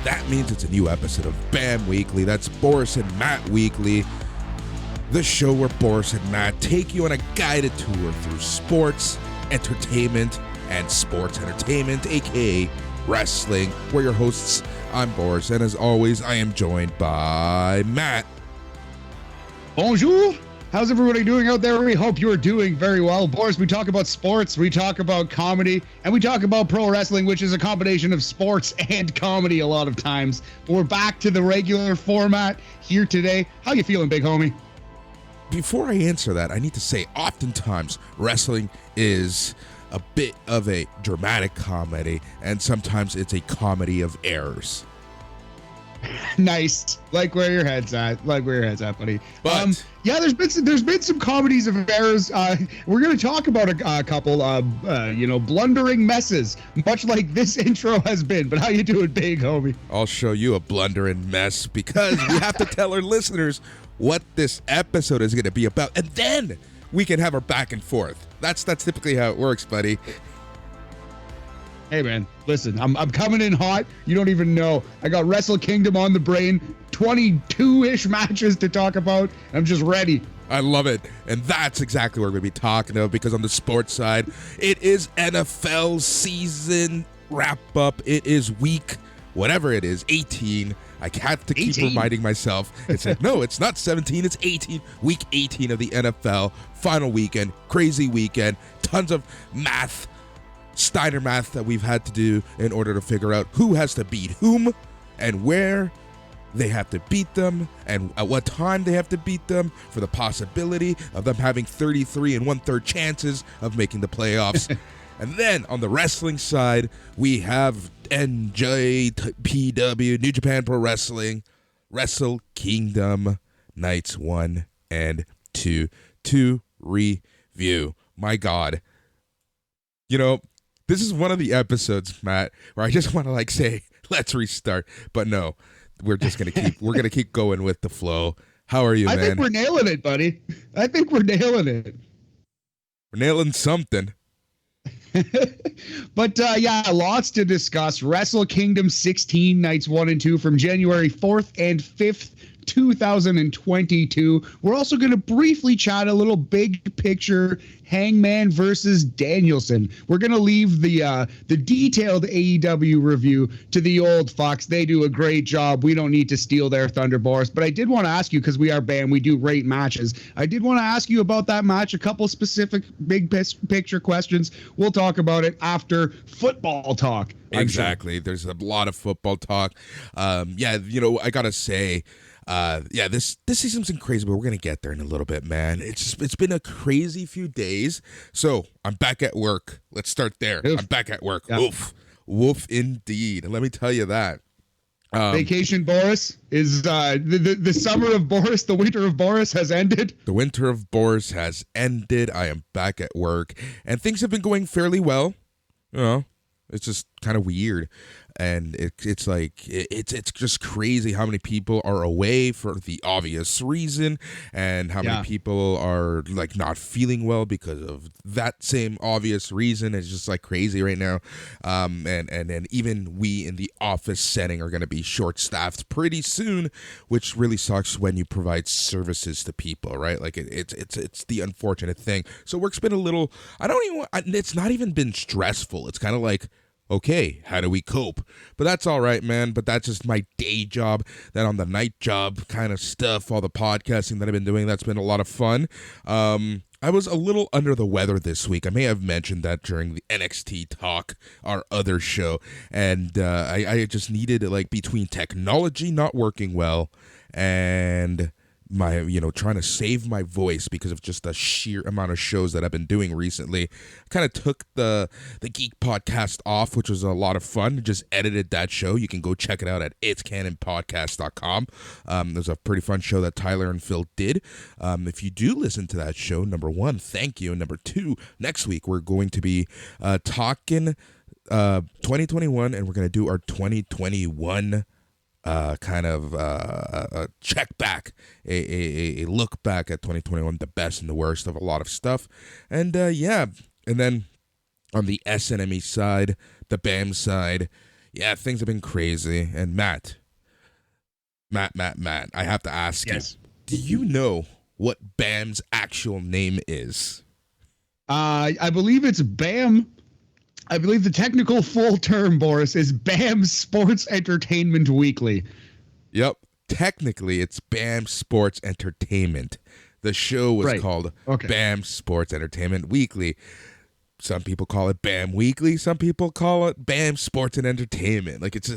That means it's a new episode of BAM Weekly. That's Boris and Matt Weekly, the show where Boris and Matt take you on a guided tour through sports, entertainment, and sports entertainment, aka wrestling. We're your hosts. I'm Boris, and as always, I am joined by Matt. Bonjour. How's everybody doing out there? We hope you're doing very well. Boris, we talk about sports, we talk about comedy, and we talk about pro wrestling, which is a combination of sports and comedy a lot of times. But we're back to the regular format here today. How you feeling, big homie? Before I answer that, I need to say oftentimes wrestling is a bit of a dramatic comedy, and sometimes it's a comedy of errors. Nice. Like where your head's at. Buddy. But yeah, there's been some comedies of errors. We're going to talk about a couple blundering messes, much like this intro has been. But how you doing, big homie? I'll show you a blundering mess because we have to tell our listeners what this episode is going to be about, and then we can have our back and forth. That's typically how it works, buddy. Hey man, listen, I'm coming in hot. You don't even know. I got Wrestle Kingdom on the brain, 22-ish matches to talk about. I'm just ready. I love it. And that's exactly what we're going to be talking about, because on the sports side, it is NFL season wrap up. It is week, whatever it is, 18. I have to keep 18? reminding myself. It's like, no, it's not 17, it's 18. Week 18 of the NFL. Final weekend, crazy weekend, tons of math. Steiner math that we've had to do in order to figure out who has to beat whom and where they have to beat them and at what time they have to beat them for the possibility of them having 33 1/3 chances of making the playoffs. And then on the wrestling side, we have NJPW, New Japan Pro Wrestling, Wrestle Kingdom, Nights 1 and 2 to review. My God. You know, this is one of the episodes, Matt, where I just want to say, let's restart. But no, we're gonna keep going with the flow. How are you, man? I think we're nailing it, buddy. I think we're nailing it. We're nailing something. But yeah, lots to discuss. Wrestle Kingdom 16, nights 1 and 2 from January 4th and 5th. 2022. We're also going to briefly chat a little big picture Hangman versus Danielson. We're going to leave the detailed AEW review to the old Fox. They do a great job. We don't need to steal their thunder, Boris. But I did want to ask you, because we are BAM, we do rate matches. I did want to ask you about that match, a couple specific big picture questions. We'll talk about it after football talk. Exactly. There's a lot of football talk. I got to say, this season's been crazy, but we're gonna get there in a little bit, man. It's been a crazy few days. So I'm back at work. Let's start there. Oof. I'm back at work. Yeah. Woof indeed. Let me tell you that. Vacation Boris is the summer of Boris, the winter of Boris has ended. The winter of Boris has ended. I am back at work, and things have been going fairly well. You know, it's just kind of weird. And it's just crazy how many people are away for the obvious reason, and how many people are not feeling well because of that same obvious reason. It's just crazy right now. And even we in the office setting are going to be short staffed pretty soon, which really sucks when you provide services to people, right? It's the unfortunate thing. So work's been a little, it's not even been stressful. It's kind of okay, how do we cope? But that's all right, man. But that's just my day job. Then on the night job kind of stuff, all the podcasting that I've been doing, that's been a lot of fun. I was a little under the weather this week. I may have mentioned that during the NXT Talk, our other show. And I just needed, between technology not working well and my, trying to save my voice because of just the sheer amount of shows that I've been doing recently. I kind of took the Geek podcast off, which was a lot of fun. Just edited that show. You can go check it out at itscanonpodcast.com. There's a pretty fun show that Tyler and Phil did. If you do listen to that show, number one, thank you. And number two, next week we're going to be talking 2021, and we're going to do our 2021 a check back, a look back at 2021, the best and the worst of a lot of stuff. And and then on the SNME side, the BAM side, Yeah, things have been crazy. And Matt, I have to ask you, do you know what BAM's actual name is? I believe it's BAM. I believe the technical full term, Boris, is BAM Sports Entertainment Weekly. Yep. Technically, it's BAM Sports Entertainment. The show was called BAM Sports Entertainment Weekly. Some people call it BAM Weekly. Some people call it BAM Sports and Entertainment. Like, it's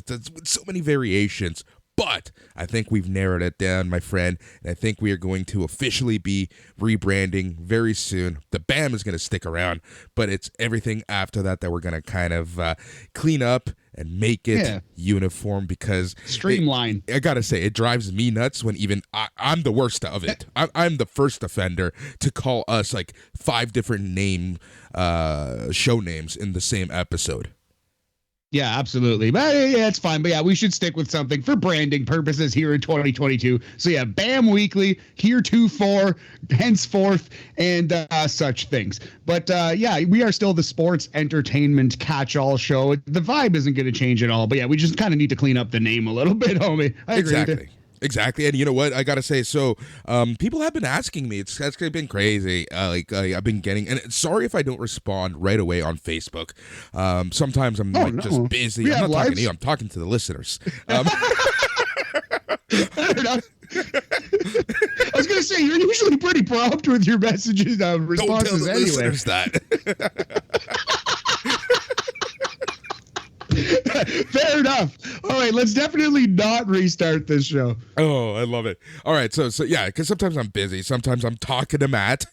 so many variations. But I think we've narrowed it down, my friend, and I think we are going to officially be rebranding very soon. The BAM is going to stick around, but it's everything after that we're going to kind of clean up and make it uniform, because streamline. I got to say, it drives me nuts when even I'm the worst of it. I'm the first offender to call us like 5 different show names in the same episode. Yeah, absolutely. But yeah, it's fine. But yeah, we should stick with something for branding purposes here in 2022. So yeah, BAM Weekly, heretofore, henceforth, and such things. But yeah, we are still the sports entertainment catch-all show. The vibe isn't going to change at all. But yeah, we just kind of need to clean up the name a little bit, homie. I agree with you. Exactly. And you know what? I got to say, so people have been asking me. It's been crazy. I've been getting, and sorry if I don't respond right away on Facebook. Sometimes I'm just busy. I'm not talking to you. I'm talking to the listeners. I was going to say, you're usually pretty prompt with your messages, responses. Don't tell the listeners that. Fair enough. All right, let's definitely not restart this show. Oh, I love it. All right, so yeah, because sometimes I'm busy. Sometimes I'm talking to Matt.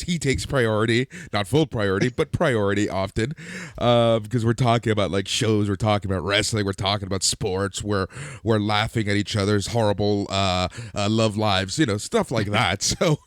He takes priority, not full priority, but priority often, because we're talking about like shows, we're talking about wrestling, we're talking about sports, we're laughing at each other's horrible love lives, stuff like that. So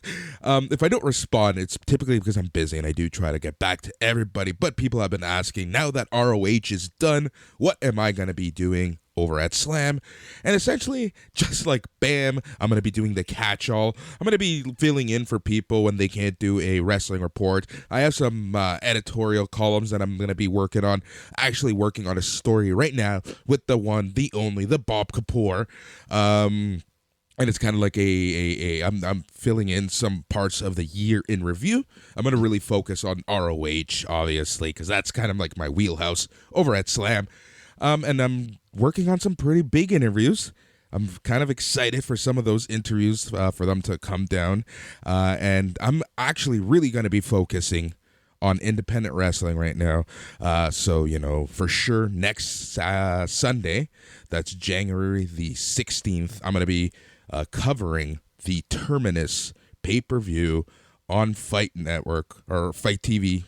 if I don't respond, it's typically because I'm busy, and I do try to get back to everybody. But people have been asking, now that ROH is done, what am I going to be doing over at Slam? And essentially, just like BAM, I'm going to be doing the catch-all. I'm going to be filling in for people when they can't do a wrestling report. I have some editorial columns that I'm going to be working on. Actually working on a story right now with the one, the only, the Bob Kapoor. And it's kind of like I'm filling in some parts of the year in review. I'm going to really focus on ROH, obviously, because that's kind of like my wheelhouse over at Slam. And I'm working on some pretty big interviews. I'm kind of excited for some of those interviews for them to come down. And I'm actually really going to be focusing on independent wrestling right now. So, for sure, next Sunday, that's January the 16th, I'm going to be covering the Terminus pay-per-view on Fight Network or Fight TV.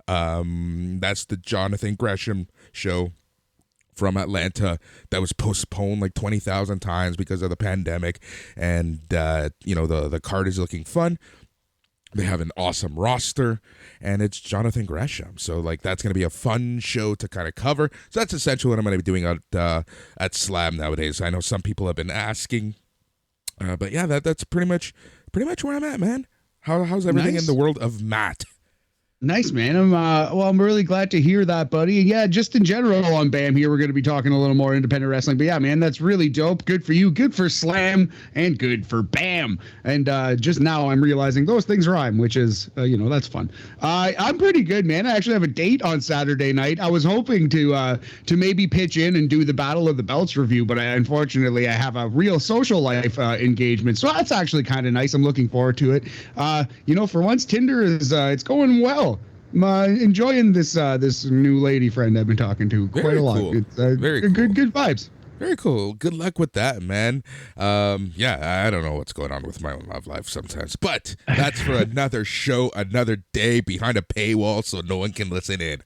That's the Jonathan Gresham show from Atlanta that was postponed like 20,000 times because of the pandemic. And, the card is looking fun. They have an awesome roster, and it's Jonathan Gresham. So, that's going to be a fun show to kind of cover. So that's essentially what I'm going to be doing at Slam nowadays. I know some people have been asking. But yeah, that's pretty much where I'm at, man. How's everything in the world of Matt? Nice, man. I'm really glad to hear that, buddy. And yeah, just in general on BAM here, we're going to be talking a little more independent wrestling. But yeah, man, that's really dope. Good for you. Good for Slam and good for BAM. And just now I'm realizing those things rhyme, which is, that's fun. I'm pretty good, man. I actually have a date on Saturday night. I was hoping to maybe pitch in and do the Battle of the Belts review, but unfortunately I have a real social life engagement. So that's actually kind of nice. I'm looking forward to it. For once, Tinder is it's going well. I'm enjoying this new lady friend I've been talking to quite a lot. It's very cool. Good vibes. Very cool. Good luck with that, man. Yeah, I don't know what's going on with my own love life sometimes, but that's for another show, another day behind a paywall so no one can listen in.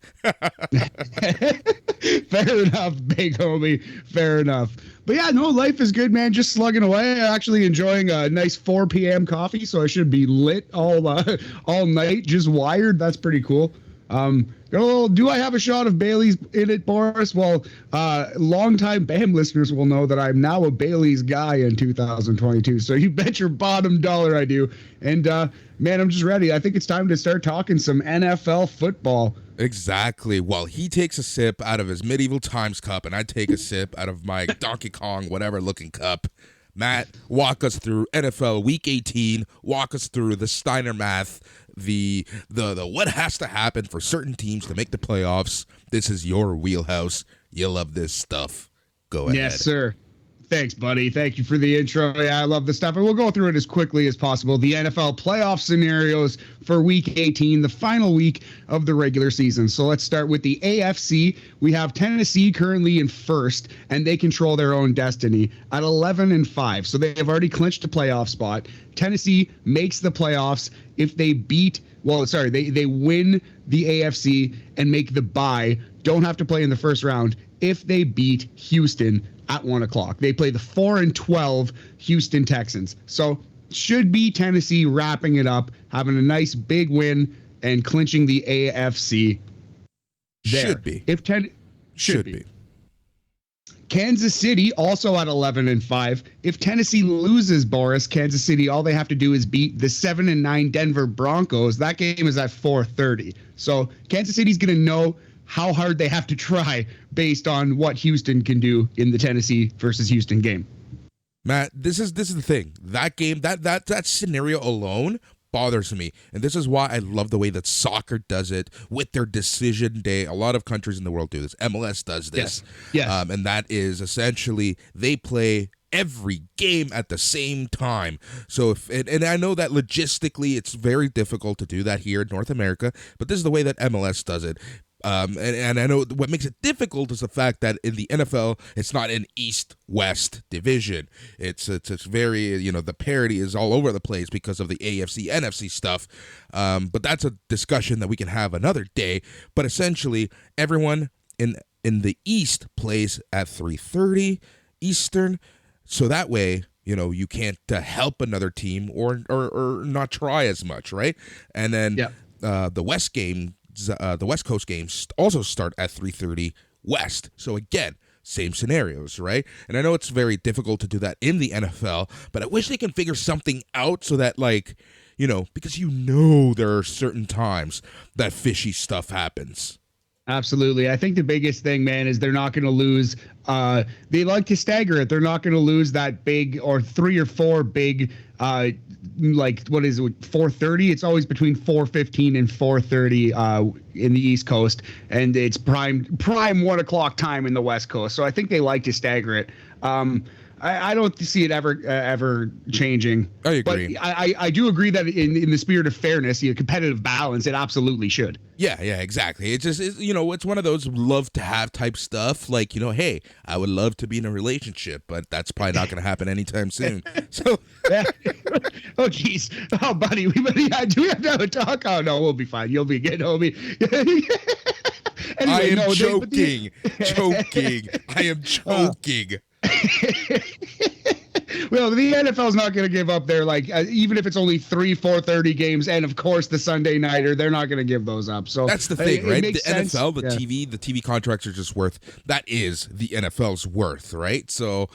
Fair enough, big homie. Fair enough. But yeah, no, life is good, man. Just slugging away. Actually enjoying a nice 4 p.m. coffee, so I should be lit all night, just wired. That's pretty cool. Got a little, do I have a shot of Bailey's in it, Boris? Well, longtime BAM listeners will know that I'm now a Bailey's guy in 2022. So you bet your bottom dollar I do. And man, I'm just ready. I think it's time to start talking some NFL football. Exactly. Well, he takes a sip out of his medieval times cup, and I take a sip out of my Donkey Kong whatever looking cup. Matt, walk us through NFL Week 18. Walk us through the Steiner math, the what has to happen for certain teams to make the playoffs. This is your wheelhouse. You love this stuff. Go ahead. Yes, sir. Thanks, buddy. Thank you for the intro. Yeah, I love this stuff. And we'll go through it as quickly as possible. The NFL playoff scenarios for Week 18, the final week of the regular season. So let's start with the AFC. We have Tennessee currently in first, and they control their own destiny at 11-5. So they have already clinched a playoff spot. Tennessee makes the playoffs if they they win the AFC and make the bye. Don't have to play in the first round if they beat Houston at 1:00. They play the 4-12 Houston Texans. So should be Tennessee wrapping it up, having a nice big win and clinching the AFC. There. Should be. Kansas City also at 11-5. If Tennessee loses, Boris, Kansas City, all they have to do is beat the 7-9 Denver Broncos. That game is at 4:30. So Kansas City's going to know how hard they have to try based on what Houston can do in the Tennessee versus Houston game. Matt, this is the thing. That game, that scenario alone bothers me. And this is why I love the way that soccer does it with their decision day. A lot of countries in the world do this. MLS does this. Yes. And that is essentially they play every game at the same time. So and I know that logistically it's very difficult to do that here in North America, but this is the way that MLS does it. And I know what makes it difficult is the fact that in the NFL, it's not an East-West division. It's very, the parity is all over the place because of the AFC, NFC stuff. But that's a discussion that we can have another day. But essentially, everyone in the East plays at 3:30 Eastern. So that way, you can't help another team or not try as much, right? And then the West game. The West Coast games also start at 3:30 West. So again, same scenarios, right? And I know it's very difficult to do that in the NFL, but I wish they can figure something out so that because there are certain times that fishy stuff happens. Absolutely. I think the biggest thing, man, is they're not going to lose. They like to stagger it. They're not going to lose that big or 3 or 4 big, what is it, 4:30? It's always between 4:15 and 4:30 in the East Coast, and it's prime 1:00 time in the West Coast. So I think they like to stagger it. I don't see it ever changing. I agree. But I do agree that in the spirit of fairness, competitive balance, it absolutely should. Yeah, exactly. It's just, it's one of those love to have type stuff. Like, hey, I would love to be in a relationship, but that's probably not going to happen anytime soon. So, oh, geez. Oh, buddy, do we have to have a talk? Oh, no, we'll be fine. You'll be good, homie. Anyway, I am joking. I am choking. Well, the NFL's not going to give up their, even if it's only 4:30 games, and of course the Sunday nighter, they're not going to give those up. So that's the thing, right? The NFL, the TV contracts are just that is the NFL's worth, right? So,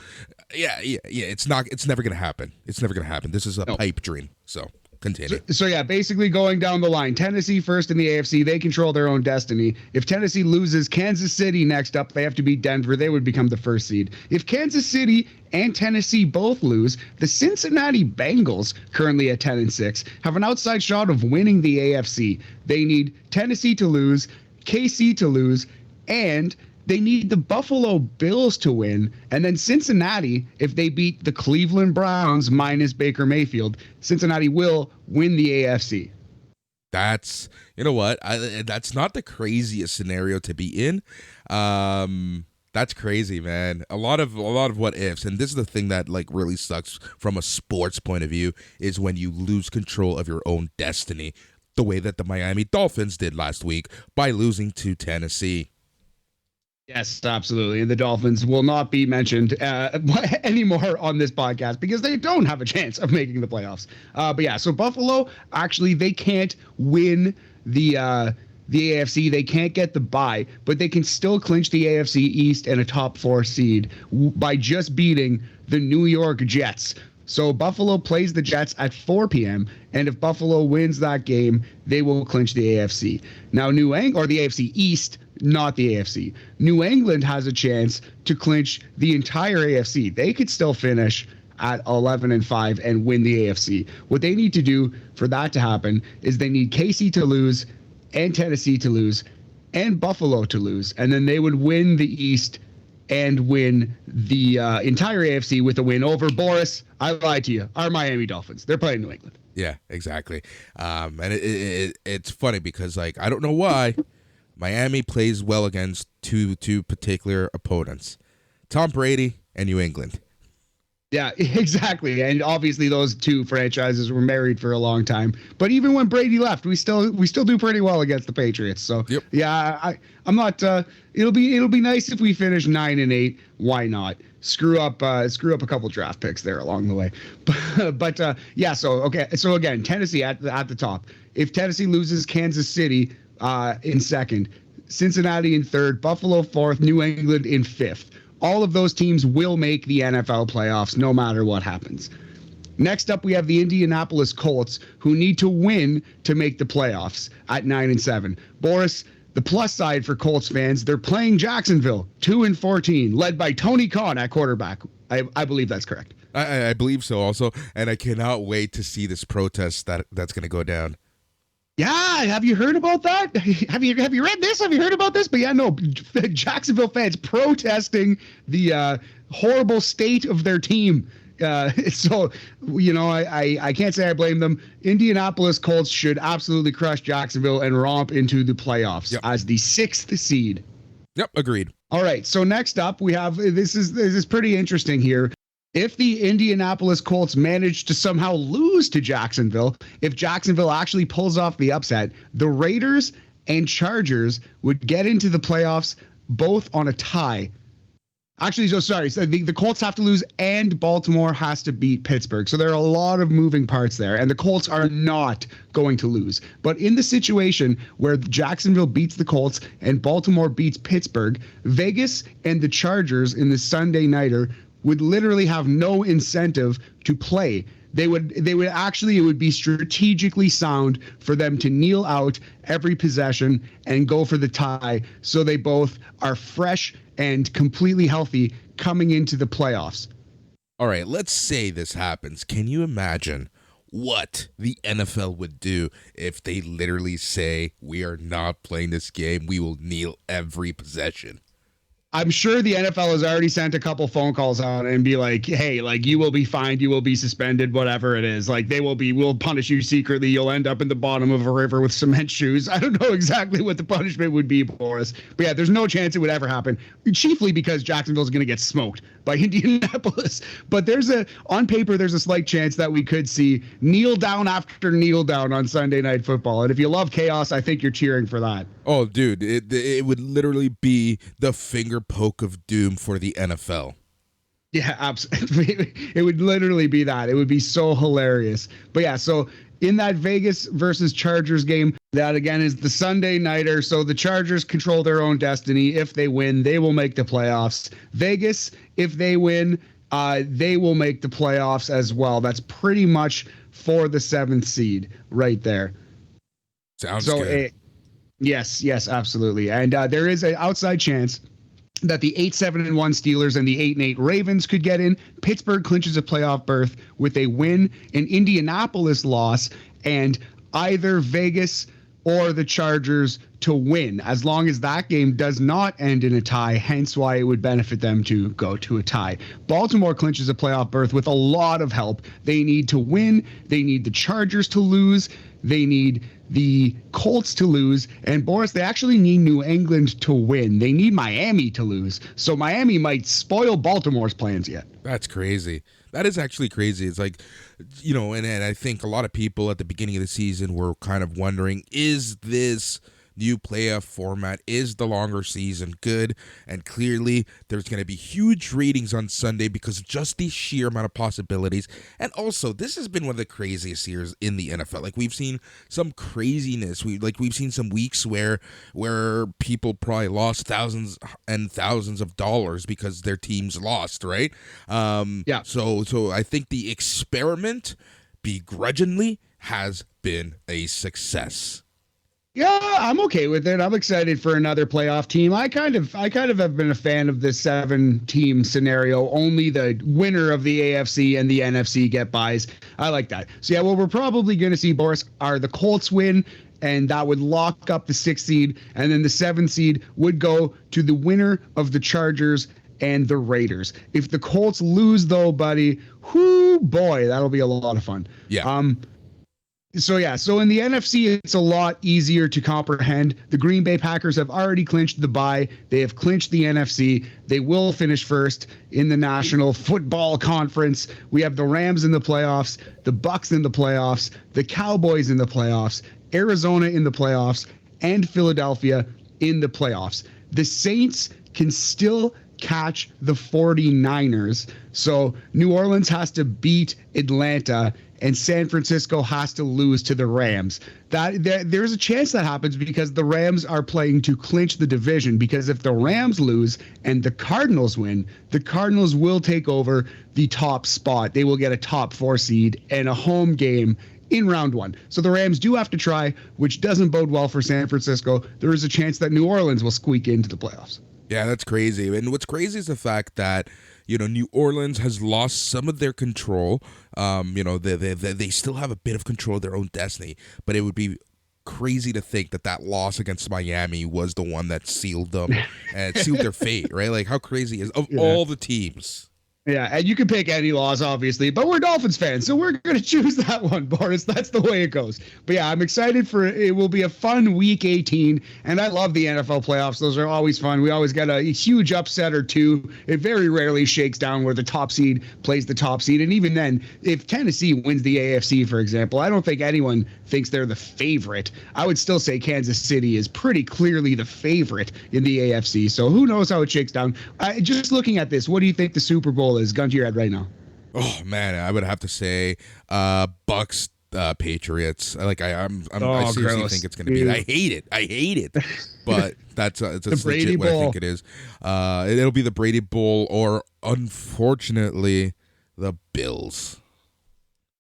yeah, it's never going to happen. It's never going to happen. This is a pipe dream. So. Continue. So basically going down the line, Tennessee first in the AFC, they control their own destiny. If Tennessee loses, Kansas City next up, they have to beat Denver. They would become the first seed. If Kansas City and Tennessee both lose, the Cincinnati Bengals, currently at 10-6, have an outside shot of winning the AFC. They need Tennessee to lose, KC to lose, and they need the Buffalo Bills to win. And then Cincinnati, if they beat the Cleveland Browns minus Baker Mayfield, Cincinnati will win the AFC. That's, that's not the craziest scenario to be in. That's crazy, man. A lot of what ifs. And this is the thing that really sucks from a sports point of view is when you lose control of your own destiny, the way that the Miami Dolphins did last week by losing to Tennessee. Yes, absolutely. And the Dolphins will not be mentioned anymore on this podcast because they don't have a chance of making the playoffs. So Buffalo, actually, they can't win the the AFC. They can't get the bye, but they can still clinch the AFC East and a top 4 seed by just beating the New York Jets. So Buffalo plays the Jets at 4 p.m., and if Buffalo wins that game, they will clinch the AFC. Now, the AFC East, not the AFC. New England has a chance to clinch the entire AFC. They could still finish at 11-5 and win the AFC. What they need to do for that to happen is they need KC to lose and Tennessee to lose and Buffalo to lose, and then they would win the East and win the entire AFC with a win over, Boris, I lied to you, our Miami Dolphins. They're playing New England. Yeah, exactly. And it's funny because, like, I don't know why Miami plays well against two particular opponents, Tom Brady and New England. Yeah, exactly. And obviously those two franchises were married for a long time. But even when Brady left, we still do pretty well against the Patriots. So yep. Yeah, I'm not it'll be nice if we finish 9-8. Why not? Screw up a couple draft picks there along the way. But yeah, so again, Tennessee at the top. If Tennessee loses, Kansas City in second, Cincinnati in third, Buffalo fourth, New England in fifth. All of those teams will make the NFL playoffs no matter what happens. Next up, we have the Indianapolis Colts, who need to win to make the playoffs at 9-7. Boris, the plus side for Colts fans, they're playing Jacksonville, 2-14, led by Tony Khan at quarterback. I believe that's correct. I believe so also, and I cannot wait to see this protest that's going to go down. Yeah, have you heard about that? Have you read this? Have you heard about this? But yeah, no, Jacksonville fans protesting the horrible state of their team. So, you know, I can't say I blame them. Indianapolis Colts should absolutely crush Jacksonville and romp into the playoffs as the 6th seed. Yep, agreed. All right, so next up we have this is pretty interesting here. If the Indianapolis Colts manage to somehow lose to Jacksonville, if Jacksonville actually pulls off the upset, the Raiders and Chargers would get into the playoffs both on a tie. Actually, so sorry. So the Colts have to lose and Baltimore has to beat Pittsburgh. So there are a lot of moving parts there, and the Colts are not going to lose. But in the situation where Jacksonville beats the Colts and Baltimore beats Pittsburgh, Vegas and the Chargers in the Sunday nighter would literally have no incentive to play. They would actually, it would be strategically sound for them to kneel out every possession and go for the tie, so they both are fresh and completely healthy coming into the playoffs. All right, let's say this happens. Can you imagine what the NFL would do if they literally say, we are not playing this game, we will kneel every possession? I'm sure the NFL has already sent a couple phone calls out and be like, hey, like, you will be fined, you will be suspended, whatever it is. Like, we'll punish you secretly. You'll end up in the bottom of a river with cement shoes. I don't know exactly what the punishment would be, Boris. But yeah, there's no chance it would ever happen, chiefly because Jacksonville's going to get smoked by Indianapolis. But on paper, there's a slight chance that we could see kneel down after kneel down on Sunday Night Football. And if you love chaos, I think you're cheering for that. Oh, dude, it would literally be the finger poke of doom for the NFL. Yeah, absolutely. It would literally be that. It would be so hilarious. But yeah, so in that Vegas versus Chargers game, that again is the Sunday nighter. So the Chargers control their own destiny. If they win, they will make the playoffs. Vegas, if they win, they will make the playoffs as well. That's pretty much for the 7th seed right there. Sounds good. Yes, absolutely. And there is an outside chance that the 8-7-1 Steelers and the 8-8 Ravens could get in. Pittsburgh clinches a playoff berth with a win, an Indianapolis loss, and either Vegas or the Chargers to win, as long as that game does not end in a tie, hence why it would benefit them to go to a tie. Baltimore clinches a playoff berth with a lot of help. They need to win. They need the Chargers to lose. They need the Colts to lose. And Boris, they actually need New England to win. They need Miami to lose. So Miami might spoil Baltimore's plans yet. That's crazy. That is actually crazy. It's like, you know, and I think a lot of people at the beginning of the season were kind of wondering, is this new playoff format. Is the longer season good? And clearly, there's going to be huge ratings on Sunday because of just the sheer amount of possibilities. And also, this has been one of the craziest years in the NFL. Like, we've seen some craziness. We've seen some weeks where people probably lost thousands and thousands of dollars because their teams lost, right? Yeah. So I think the experiment, begrudgingly, has been a success. Yeah, I'm okay with it. I'm excited for another playoff team. I kind of have been a fan of this 7-team scenario. Only the winner of the AFC and the NFC get buys. I like that. So yeah, what we're probably going to see, Boris, are the Colts win, and that would lock up the 6th seed, and then the 7th seed would go to the winner of the Chargers and the Raiders. If the Colts lose, though, buddy, whoo boy, that'll be a lot of fun. Yeah. So in the NFC, it's a lot easier to comprehend. The Green Bay Packers have already clinched the bye. They have clinched the NFC. They will finish first in the National Football Conference. We have the Rams in the playoffs, the Bucks in the playoffs, the Cowboys in the playoffs, Arizona in the playoffs, and Philadelphia in the playoffs. The Saints can still catch the 49ers. So New Orleans has to beat Atlanta, and San Francisco has to lose to the Rams. There's a chance that happens because the Rams are playing to clinch the division, because if the Rams lose and the Cardinals win, the Cardinals will take over the top spot. They will get a top 4 seed and a home game in round 1. So the Rams do have to try, which doesn't bode well for San Francisco. There is a chance that New Orleans will squeak into the playoffs. Yeah, that's crazy. And what's crazy is the fact that, New Orleans has lost some of their control. They still have a bit of control of their own destiny, but it would be crazy to think that loss against Miami was the one that sealed them and sealed their fate, right? Like, how crazy is all the teams? Yeah, and you can pick any loss, obviously, but we're Dolphins fans, so we're going to choose that one, Boris. That's the way it goes. But yeah, I'm excited for it. It will be a fun Week 18, and I love the NFL playoffs. Those are always fun. We always get a huge upset or two. It very rarely shakes down where the top seed plays the top seed, and even then, if Tennessee wins the AFC, for example, I don't think anyone thinks they're the favorite. I would still say Kansas City is pretty clearly the favorite in the AFC, so who knows how it shakes down. Just looking at this, what do you think the Super Bowl is? Gun to your head right now. Oh man, I would have to say Bucks Patriots. I seriously gross. think it's going to be. I hate it. But that's legit what I think it is. It'll be the Brady Bowl, or unfortunately, the Bills.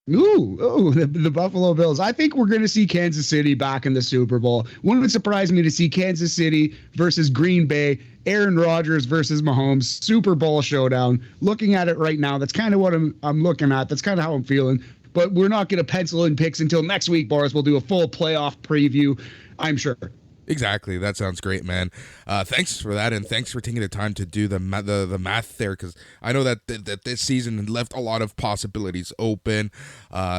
Ooh, the Buffalo Bills. I think we're going to see Kansas City back in the Super Bowl. Wouldn't it surprise me to see Kansas City versus Green Bay, Aaron Rodgers versus Mahomes, Super Bowl showdown? Looking at it right now, that's kind of what I'm looking at. That's kind of how I'm feeling. But we're not going to pencil in picks until next week, Boris. We'll do a full playoff preview, I'm sure. Exactly. That sounds great, man. Thanks for that, and thanks for taking the time to do the math there, because I know that this season left a lot of possibilities open.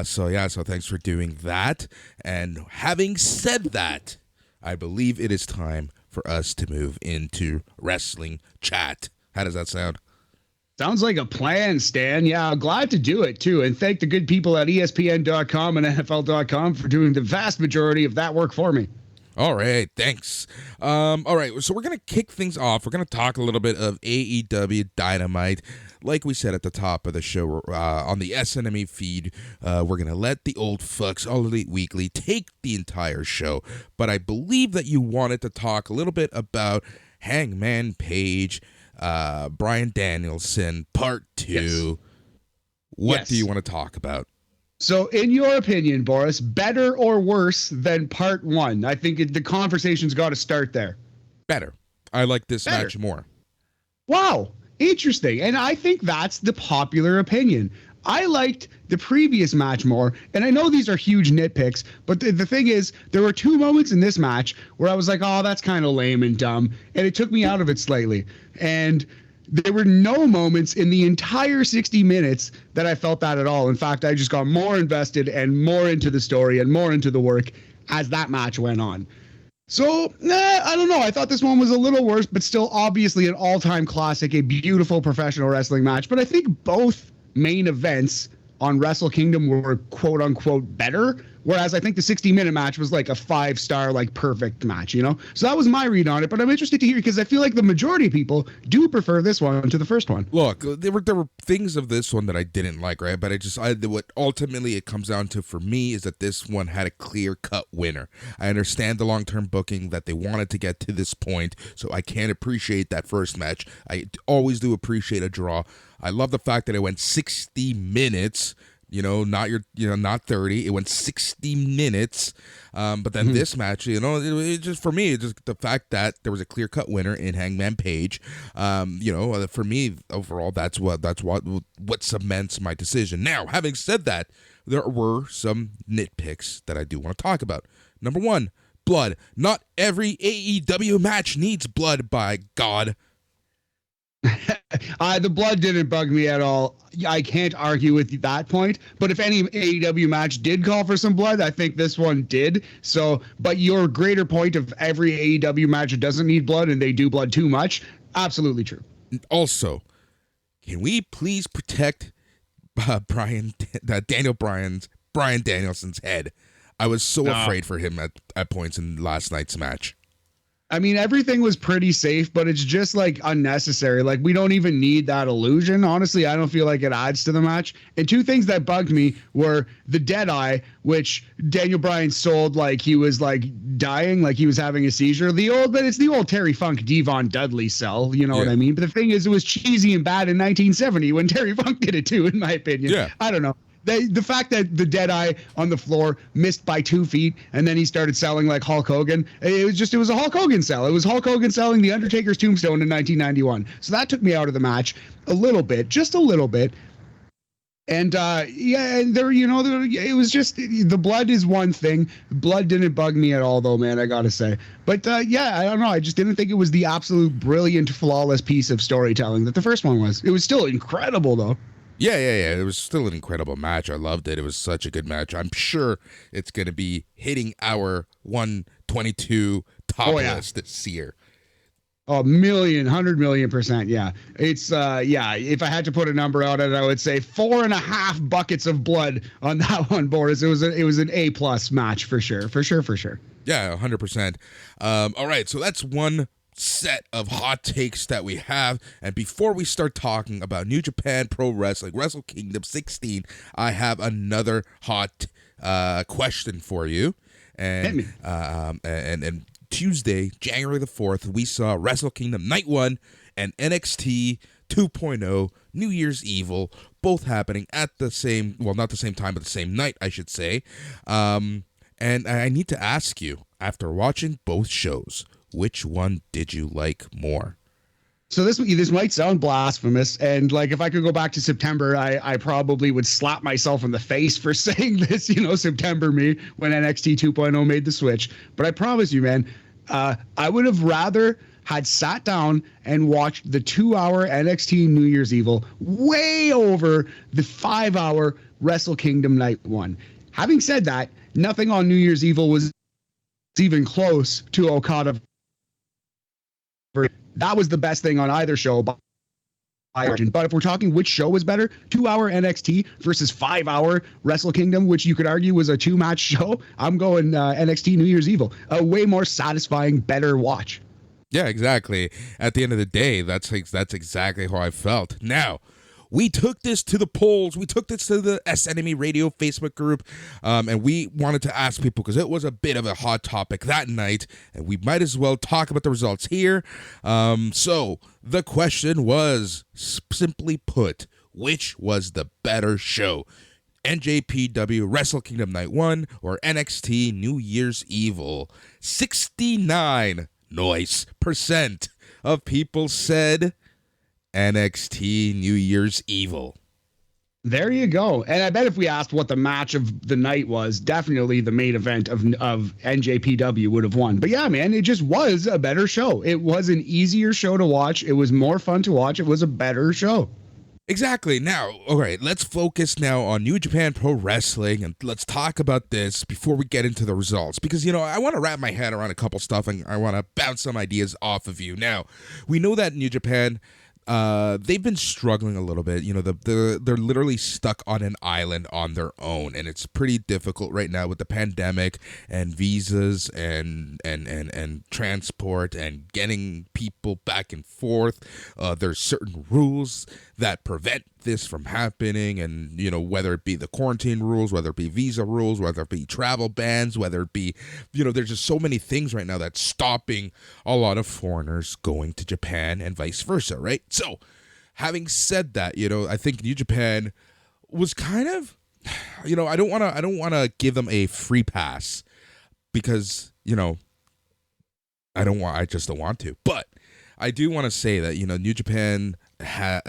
So thanks for doing that. And having said that, I believe it is time for us to move into wrestling chat. How does that sound? Sounds like a plan, Stan. Yeah, I'm glad to do it, too. And thank the good people at ESPN.com and NFL.com for doing the vast majority of that work for me. All right, thanks. All right, so we're going to kick things off. We're going to talk a little bit of AEW Dynamite. Like we said at the top of the show, on the SNME feed, we're going to let the old fucks, All Elite Weekly, take the entire show. But I believe that you wanted to talk a little bit about Hangman Page, Bryan Danielson, Part 2. Yes. What do you want to talk about? So, in your opinion, Boris, better or worse than Part 1? I think the conversation's got to start there. Better. I like this match more. Wow. Interesting. And I think that's the popular opinion. I liked the previous match more, and I know these are huge nitpicks, but the thing is, there were 2 moments in this match where I was like, oh, that's kind of lame and dumb, and it took me out of it slightly. And there were no moments in the entire 60 minutes that I felt that at all. In fact, I just got more invested and more into the story and more into the work as that match went on. So, I don't know. I thought this one was a little worse, but still obviously an all-time classic, a beautiful professional wrestling match. But I think both main events on Wrestle Kingdom were quote-unquote better. Whereas I think the 60-minute match was like a 5-star, like perfect match, you know? So that was my read on it, but I'm interested to hear because I feel like the majority of people do prefer this one to the first one. Look, there were things of this one that I didn't like, right? But what ultimately it comes down to for me is that this one had a clear-cut winner. I understand the long-term booking that they wanted to get to this point, so I can't appreciate that first match. I always do appreciate a draw. I love the fact that it went 60 minutes. Not 30. It went 60 minutes. But then this match, it just for me, it's just the fact that there was a clear-cut winner in Hangman Page. For me overall, that's what cements my decision. Now, having said that, there were some nitpicks that I do want to talk about. Number one, blood. Not every AEW match needs blood, by God. The blood didn't bug me at all. I can't argue with that point. But if any AEW match did call for some blood, I think this one did. So, but your greater point of every AEW match doesn't need blood and they do blood too much, absolutely true. Also, can we please protect Brian Danielson's head? I was so afraid for him at points in last night's match. I mean, everything was pretty safe, but it's just like unnecessary. Like, we don't even need that illusion. Honestly, I don't feel like it adds to the match. And two things that bugged me were the dead eye, which Daniel Bryan sold like he was like dying, like he was having a seizure. But it's the old Terry Funk, Devon Dudley sell. You know what I mean? But the thing is, it was cheesy and bad in 1970 when Terry Funk did it too, in my opinion. Yeah. I don't know. The fact that the dead eye on the floor missed by 2 feet and then he started selling like Hulk Hogan, it was a Hulk Hogan sell. It was Hulk Hogan selling the Undertaker's tombstone in 1991. So that took me out of the match a little bit, just a little bit. And it was just the blood is one thing. Blood didn't bug me at all, though, man, I got to say. But I don't know. I just didn't think it was the absolute brilliant, flawless piece of storytelling that the first one was. It was still incredible, though. Yeah. It was still an incredible match. I loved it. It was such a good match. I'm sure it's going to be hitting our 122 top list this year. Oh, 100 million %. Yeah. It's, if I had to put a number out at it, I would say 4.5 buckets of blood on that one, Boris. It was an A+ match for sure. Yeah, 100%. All right. So that's one set of hot takes that we have, and before we start talking about New Japan Pro Wrestling Wrestle Kingdom 16, I have another hot question for you. And Tuesday, January the 4th, we saw Wrestle Kingdom Night 1 and NXT 2.0 New Year's Evil, both happening at the same, well, not the same time, but the same night, I should say. And I need to ask you, after watching both shows, which one did you like more? So this might sound blasphemous, and like if I could go back to September, I probably would slap myself in the face for saying this, September me, when NXT 2.0 made the switch. But I promise you, man, I would have rather had sat down and watched the 2-hour NXT New Year's Evil way over the 5-hour Wrestle Kingdom Night 1. Having said that, nothing on New Year's Evil was even close to Okada. That was the best thing on either show by margin. But if we're talking which show was better, 2-hour NXT versus 5-hour Wrestle Kingdom, which you could argue was a 2-match show, I'm going NXT New Year's Evil. A way more satisfying, better watch. Yeah, exactly. At the end of the day, that's exactly how I felt. Now, we took this to the polls. We took this to the S Enemy Radio Facebook group, and we wanted to ask people because it was a bit of a hot topic that night, and we might as well talk about the results here. So the question was, simply put, which was the better show? NJPW Wrestle Kingdom Night 1 or NXT New Year's Evil? 69% of people said NXT New Year's Evil. There you go. And I bet if we asked what the match of the night was, definitely the main event of NJPW would have won. But yeah, man, it just was a better show. It was an easier show to watch. It was more fun to watch. It was a better show. Exactly. Now, all right, let's focus now on New Japan Pro Wrestling, and let's talk about this before we get into the results. Because, I want to wrap my head around a couple stuff, and I want to bounce some ideas off of you. Now, we know that New Japan they've been struggling a little bit. You know, they're literally stuck on an island on their own, and it's pretty difficult right now with the pandemic and visas and transport and getting people back and forth. There's certain rules that prevent this from happening, and you know, whether it be the quarantine rules, whether it be visa rules, whether it be travel bans, whether it be, you know, there's just so many things right now that's stopping a lot of foreigners going to Japan and vice versa, right? So having said that, you know, I think New Japan was kind of, you know, I don't want to give them a free pass because, you know, I just don't want to, but I do want to say that, you know, New Japan,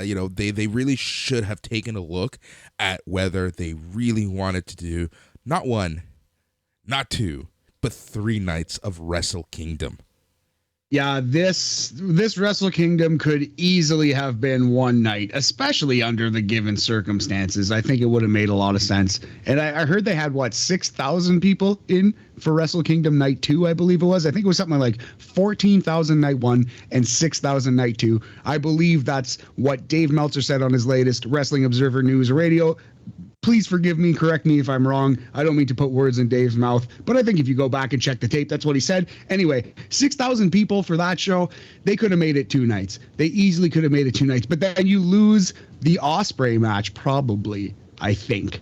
you know, they really should have taken a look at whether they really wanted to do not one, not two, but 3 nights of Wrestle Kingdom. Yeah, this Wrestle Kingdom could easily have been one night, especially under the given circumstances. I think it would have made a lot of sense. And I heard they had, 6,000 people in for Wrestle Kingdom Night 2, I believe it was. I think it was something like 14,000 Night 1 and 6,000 Night 2. I believe that's what Dave Meltzer said on his latest Wrestling Observer News Radio. Please forgive me, correct me if I'm wrong. I don't mean to put words in Dave's mouth, but I think if you go back and check the tape, that's what he said. Anyway, 6,000 people for that show. They could have made it 2 nights. They easily could have made it 2 nights, but then you lose the Ospreay match, probably, I think.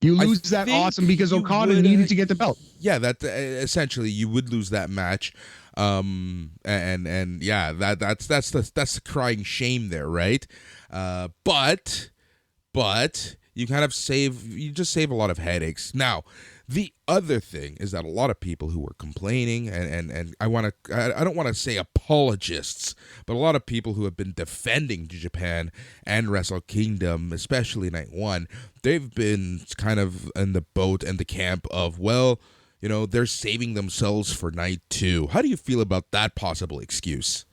You lose that awesome because Okada needed to get the belt. Yeah, that essentially you would lose that match. And yeah, that's the crying shame there, right? But you kind of save a lot of headaches. Now, the other thing is that a lot of people who were complaining, and I don't want to say apologists, but a lot of people who have been defending Japan and Wrestle Kingdom, especially Night 1, they've been kind of in the boat and the camp of, well, you know, they're saving themselves for Night 2. How do you feel about that possible excuse?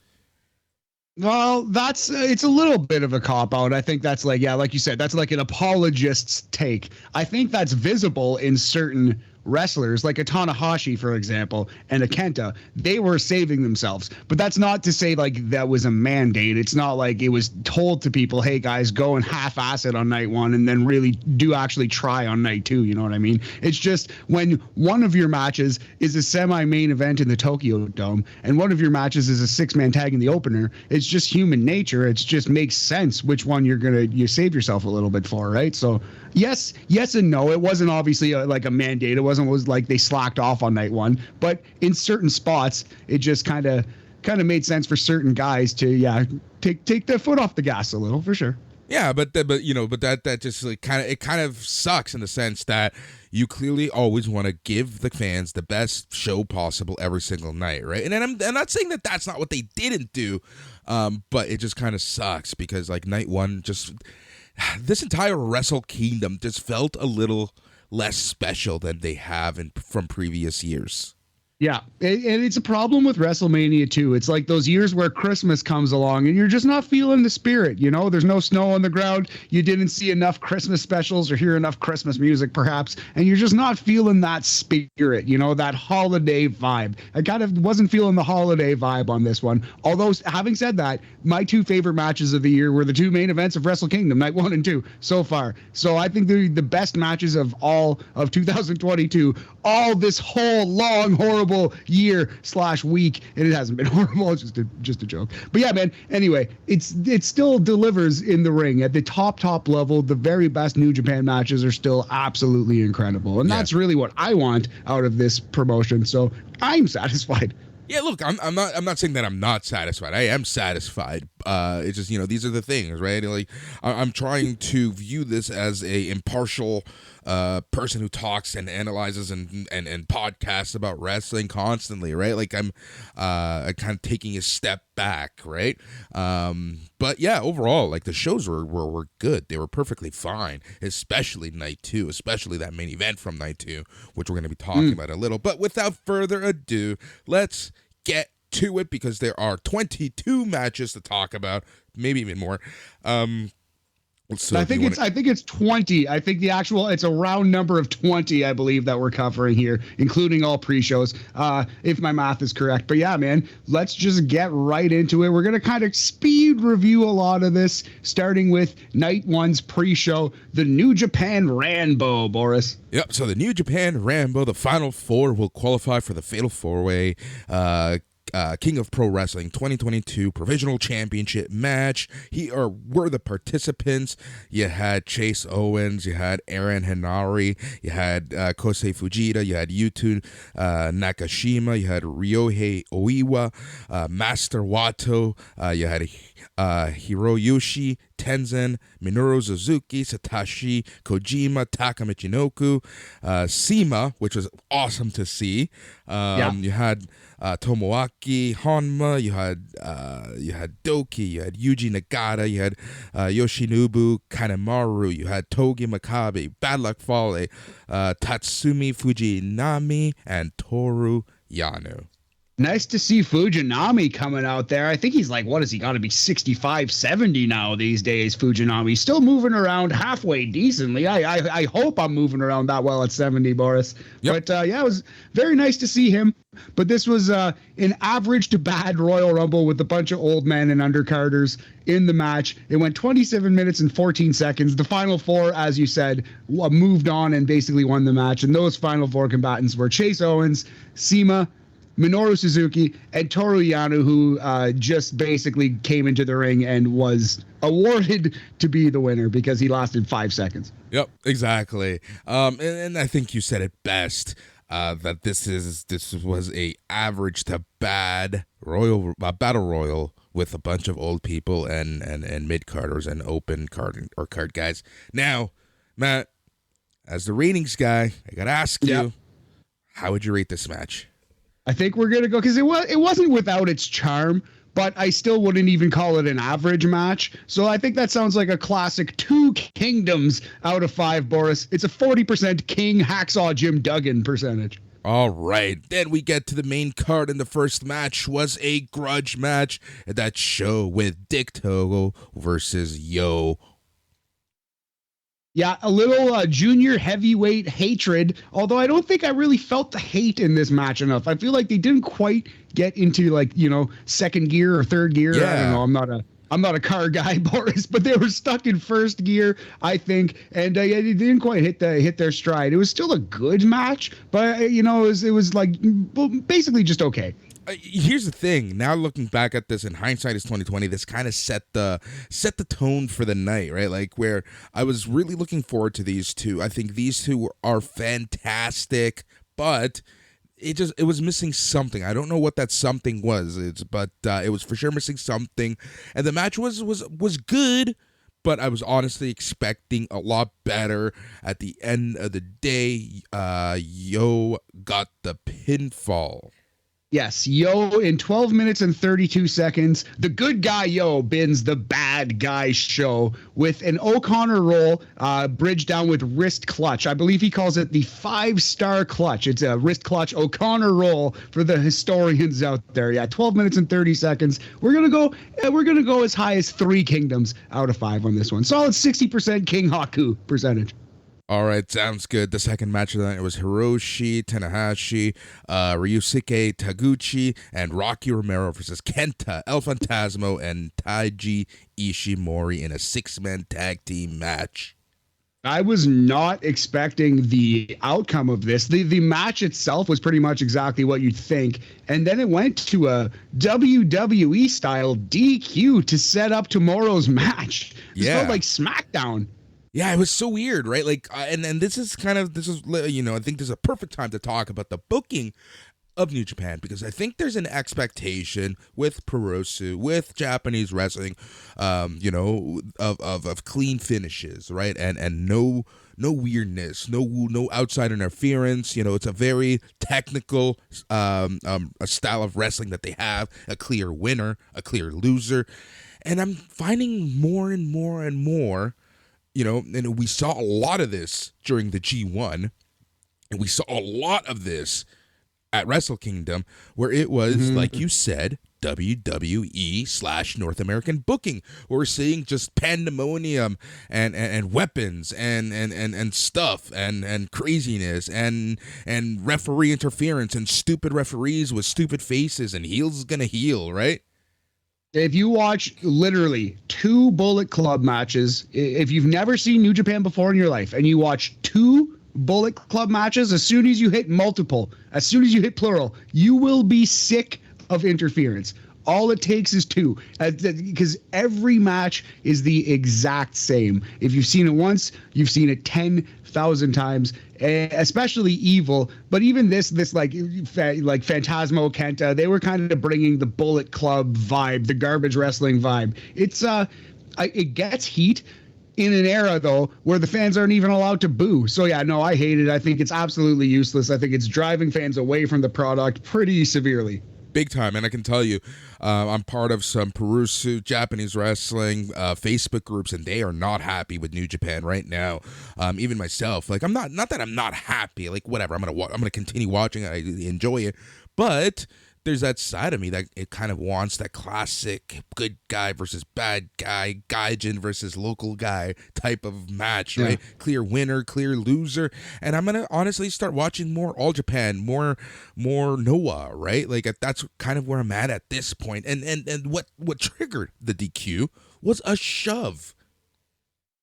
Well, it's a little bit of a cop-out. I think that's like you said, that's like an apologist's take. I think that's visible in certain wrestlers, like a Tanahashi, for example, and a Kenta. They were saving themselves. But that's not to say like that was a mandate. It's not like it was told to people, hey guys, go and half-ass it on Night 1 and then really do actually try on Night 2, you know what I mean? It's just when one of your matches is a semi-main event in the Tokyo Dome and one of your matches is a 6-man tag in the opener, it's just human nature. It just makes sense which one you save yourself a little bit for, right? So yes and no. It wasn't obviously like a mandate. It was like they slacked off on Night 1, but in certain spots it just kind of made sense for certain guys to take their foot off the gas a little, for sure. Yeah, but that just like kind of sucks in the sense that you clearly always want to give the fans the best show possible every single night, right? And I'm not saying that that's not what they didn't do, but it just kind of sucks because like Night 1 just this entire Wrestle Kingdom just felt a little less special than they have from previous years. Yeah, and it's a problem with WrestleMania too. It's like those years where Christmas comes along and you're just not feeling the spirit, you know? There's no snow on the ground. You didn't see enough Christmas specials or hear enough Christmas music perhaps, and you're just not feeling that spirit, you know, that holiday vibe. I kind of wasn't feeling the holiday vibe on this one. Although, having said that, my 2 favorite matches of the year were the 2 main events of Wrestle Kingdom, Night 1 and 2, so far. So I think they're the best matches of all of 2022, all this whole long, horrible year/week, and it hasn't been horrible. It's just a joke. But yeah, man. Anyway, it still delivers in the ring at the top level. The very best New Japan matches are still absolutely incredible, and that's really what I want out of this promotion. So I'm satisfied. Yeah, look, I'm not saying that I'm not satisfied. I am satisfied. It's just, you know, these are the things, right? Like I'm trying to view this as a impartial person who talks and analyzes and podcasts about wrestling constantly, right? Like I'm kind of taking a step back, right? But yeah, overall, like the shows were good. They were perfectly fine, especially Night 2, especially that main event from Night 2, which we're going to be talking about a little. But without further ado, let's get to it because there are 22 matches to talk about, maybe even more. So I think it's 20. I think it's a round number of 20, I believe, that we're covering here, including all pre-shows, if my math is correct. But yeah, man, let's just get right into it. We're going to kind of speed review a lot of this, starting with night one's pre-show, the New Japan Rambo, Boris. Yep, so the New Japan Rambo, the final four will qualify for the Fatal 4-Way King of Pro Wrestling 2022 Provisional Championship match. Here were the participants. You had Chase Owens, you had Aaron Henare, you had Kosei Fujita, you had Yuto Nakashima, you had Ryohei Oiwa, Master Wato, you had Hiroyoshi Tenzan, Minoru Suzuki, Satoshi Kojima, Taka Michinoku, Sema, which was awesome to see. You had Tomoaki Honma, you had Doki, you had Yuji Nagata, you had Yoshinobu Kanemaru, you had Togi Makabe, Bad Luck Fale, Tatsumi Fujinami, and Toru Yano. Nice to see Fujinami coming out there. I think he's like, what has he got to be, 65, 70 now these days, Fujinami. Still moving around halfway decently. I hope I'm moving around that well at 70, Boris. Yep. But yeah, it was very nice to see him. But this was an average to bad Royal Rumble with a bunch of old men and undercarders in the match. It went 27 minutes and 14 seconds. The final four, as you said, moved on and basically won the match. And those final four combatants were Chase Owens, Sema, Minoru Suzuki, and Toru Yano, who just basically came into the ring and was awarded to be the winner because he lasted 5 seconds. Yep, exactly. And I think you said it best, that this was a average to bad battle royal with a bunch of old people and mid-carders and open card or card guys. Now, Matt, as the ratings guy, I got to ask you, how would you rate this match? I think we're going to go, because it wasn't without its charm, but I still wouldn't even call it an average match. So I think that sounds like a classic 2 kingdoms out of 5, Boris. It's a 40% King Hacksaw Jim Duggan percentage. All right, then we get to the main card, and the first match was a grudge match at that show with Dick Togo versus Yo. Yeah, a little junior heavyweight hatred, although I don't think I really felt the hate in this match enough. I feel like they didn't quite get into, like, second gear or third gear. Yeah. I don't know. I'm not a car guy, Boris, but they were stuck in first gear, I think, and they didn't quite hit their stride. It was still a good match, but it was like basically just okay. Here's the thing. Now looking back at this, in hindsight is 2020. This kind of set the tone for the night, right? Like, where I was really looking forward to these two. I think these two are fantastic, but it was missing something. I don't know what that something was. But it was for sure missing something. And the match was good, but I was honestly expecting a lot better. At the end of the day, Yo got the pinfall. Yes, Yo in 12 minutes and 32 seconds. The good guy Yo bins the bad guy Show with an O'Connor roll, bridged down with wrist clutch. I believe he calls it the 5-star clutch. It's a wrist clutch O'Connor roll for the historians out there. Yeah, 12 minutes and 30 seconds. We're gonna go as high as 3 kingdoms out of 5 on this one. Solid 60% King Haku percentage. All right, sounds good. The second match of the night was Hiroshi Tanahashi, Ryusuke Taguchi, and Rocky Romero versus Kenta El Fantasmo and Taiji Ishimori in a 6-man tag team match. I was not expecting the outcome of this. The match itself was pretty much exactly what you'd think. And then it went to a WWE style DQ to set up tomorrow's match. It felt like SmackDown. Yeah, it was so weird, right? Like, and this is I think this is a perfect time to talk about the booking of New Japan, because I think there's an expectation with Puroresu, with Japanese wrestling, of clean finishes, right? And no weirdness, no outside interference. It's a very technical a style of wrestling that they have, a clear winner, a clear loser. And I'm finding more and more and more, and we saw a lot of this during the G1, and we saw a lot of this at Wrestle Kingdom, where it was, like you said, WWE/North American booking. We're seeing just pandemonium and weapons and stuff and craziness and referee interference and stupid referees with stupid faces and heels gonna heel, right? If you watch literally 2 Bullet Club matches, if you've never seen New Japan before in your life and you watch 2 Bullet Club matches, as soon as you hit multiple, as soon as you hit plural, you will be sick of interference. All it takes is 2, because every match is the exact same. If you've seen it once, you've seen it 10,000 times, especially Evil. But even this like Phantasmo, Kenta, they were kind of bringing the Bullet Club vibe, the garbage wrestling vibe. It gets heat in an era, though, where the fans aren't even allowed to boo. So, yeah, no, I hate it. I think it's absolutely useless. I think it's driving fans away from the product pretty severely. Big time. And I can tell you, I'm part of some Purusu Japanese wrestling Facebook groups, and they are not happy with New Japan right now. Even myself, like, I'm not that I'm not happy. Like, whatever, I'm gonna continue watching. I enjoy it, but there's that side of me that it kind of wants that classic good guy versus bad guy, gaijin versus local guy type of match, right? Yeah. Clear winner, clear loser. And I'm going to honestly start watching more All Japan, more Noah, right? Like, that's kind of where I'm at this point. And what triggered the DQ was a shove.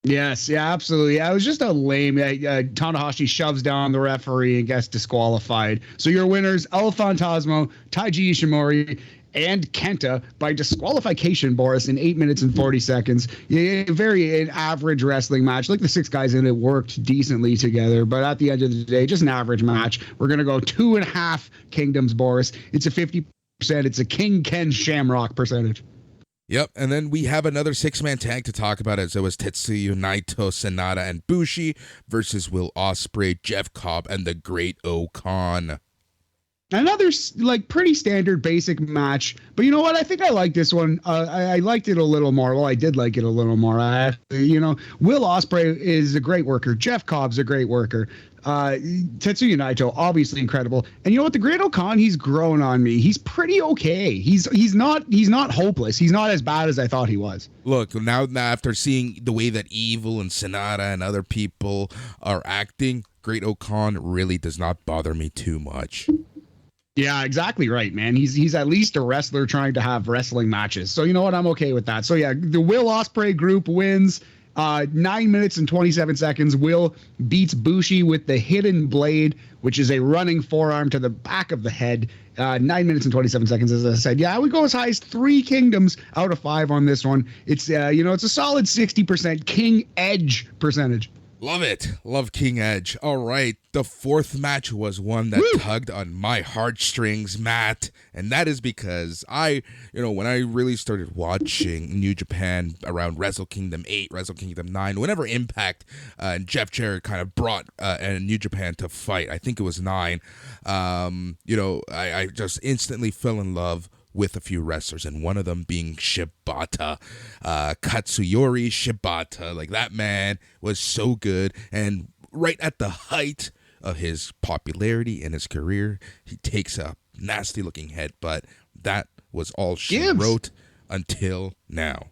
Yes, yeah, absolutely. Yeah, it was just a lame. Tanahashi shoves down the referee and gets disqualified. So your winners, El Phantasmo, Taiji Ishimori, and Kenta by disqualification, Boris, in 8 minutes and 40 seconds. Yeah, an average wrestling match. Like the 6 guys in it worked decently together, but at the end of the day, just an average match. We're going to go 2.5 Kingdoms, Boris. It's a 50%. It's a King Ken Shamrock percentage. Yep, and then we have another 6-man tag to talk about, as it was Tetsuya Naito, Sanada, and Bushi versus Will Ospreay, Jeff Cobb, and the Great O-Khan. Another pretty standard basic match, but you know what? I think I like this one. I liked it a little more. Well, I did like it a little more. Will Ospreay is a great worker. Jeff Cobb's a great worker. Tetsuya Naito, obviously incredible. And you know what? The Great O-Khan, he's grown on me. He's pretty okay. He's not hopeless. He's not as bad as I thought he was. Look, now after seeing the way that Evil and Sanada and other people are acting, Great O-Khan really does not bother me too much. Yeah, exactly right, man. He's at least a wrestler trying to have wrestling matches. So you know what? I'm okay with that. So yeah, the Will Ospreay group wins. 9 minutes and 27 seconds. Will beats Bushi with the Hidden Blade, which is a running forearm to the back of the head. 9 minutes and 27 seconds, as I said. Yeah, I would go as high as 3 Kingdoms out of 5 on this one. It's it's a solid 60% King Edge percentage. Love it. Love King Edge. All right. The 4th match was one that tugged on my heartstrings, Matt. And that is because when I really started watching New Japan around Wrestle Kingdom 8, Wrestle Kingdom 9, whenever Impact and Jeff Jarrett kind of brought New Japan to fight, I think it was 9, I just instantly fell in love with a few wrestlers, and one of them being Shibata, Katsuyori Shibata. Like, that man was so good, and right at the height of his popularity in his career, he takes a nasty looking headbutt. That was all she wrote until now.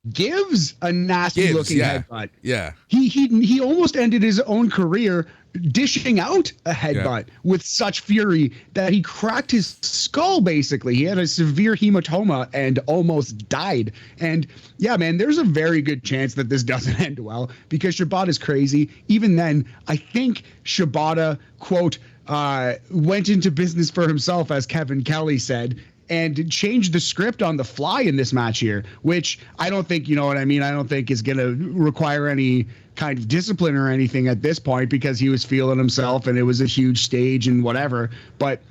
Gives a nasty looking headbutt. Yeah. He almost ended his own career dishing out a headbutt with such fury that he cracked his skull, basically. He had a severe hematoma and almost died. And yeah, man, there's a very good chance that this doesn't end well because Shibata's crazy. Even then, I think Shibata, quote, went into business for himself, as Kevin Kelly said, and changed the script on the fly in this match here, which I don't think, I don't think is going to require any kind of discipline or anything at this point because he was feeling himself and it was a huge stage and whatever. But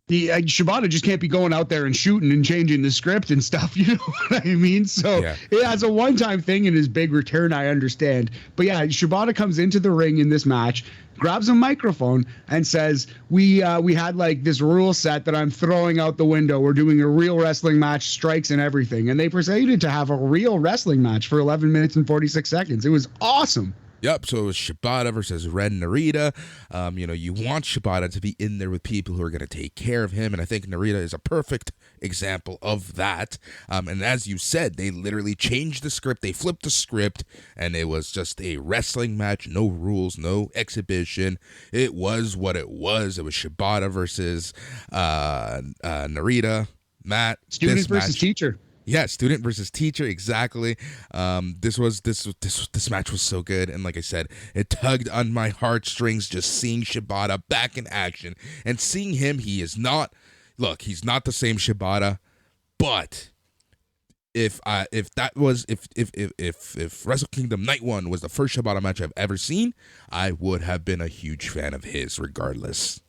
Shibata just can't be going out there and shooting and changing the script and stuff. You know what I mean? So as a one-time thing in his big return, I understand. But yeah, Shibata comes into the ring in this match, grabs a microphone and says, we had like this rule set that I'm throwing out the window. We're doing a real wrestling match, strikes and everything. And they proceeded to have a real wrestling match for 11 minutes and 46 seconds. It was awesome. Yep, so it was Shibata versus Ren Narita. You want Shibata to be in there with people who are going to take care of him, and I think Narita is a perfect example of that. And as you said, they literally changed the script, they flipped the script, and it was just a wrestling match, no rules, no exhibition. It was what it was. It was Shibata versus Narita. Matt, student versus teacher. Yeah, student versus teacher, exactly. This match was so good, and like I said, it tugged on my heartstrings just seeing Shibata back in action and seeing him. He's not the same Shibata, but if Wrestle Kingdom Night 1 was the first Shibata match I've ever seen, I would have been a huge fan of his regardless.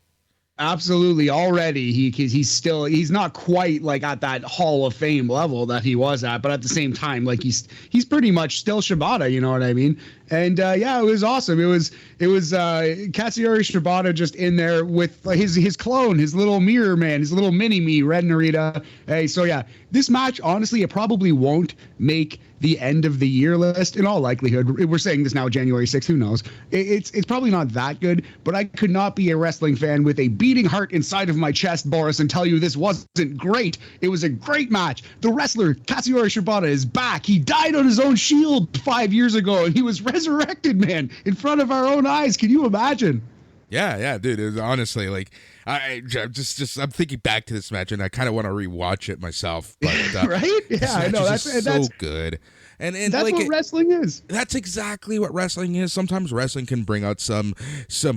Absolutely. Already he's not quite like at that Hall of Fame level that he was at, but at the same time, like he's pretty much still Shibata, you know what I mean? And it was awesome. It was Katsuyori Shibata just in there with his clone, his little mirror man, his little mini me, Red Narita. Hey, so yeah, this match, honestly, it probably won't make the end of the year list in all likelihood. We're saying this now, January 6th, who knows? It's probably not that good, but I could not be a wrestling fan with a beating heart inside of my chest, Boris, and tell you this wasn't great. It was a great match. The wrestler, Katsuyori Shibata, is back. He died on his own shield 5 years ago, and he was resurrected, man, in front of our own eyes. Can you imagine? Yeah, dude. It was honestly like I'm thinking back to this match, and I kind of want to rewatch it myself. But right? Yeah, I know that's so good. And that's like what wrestling is. That's exactly what wrestling is. Sometimes wrestling can bring out some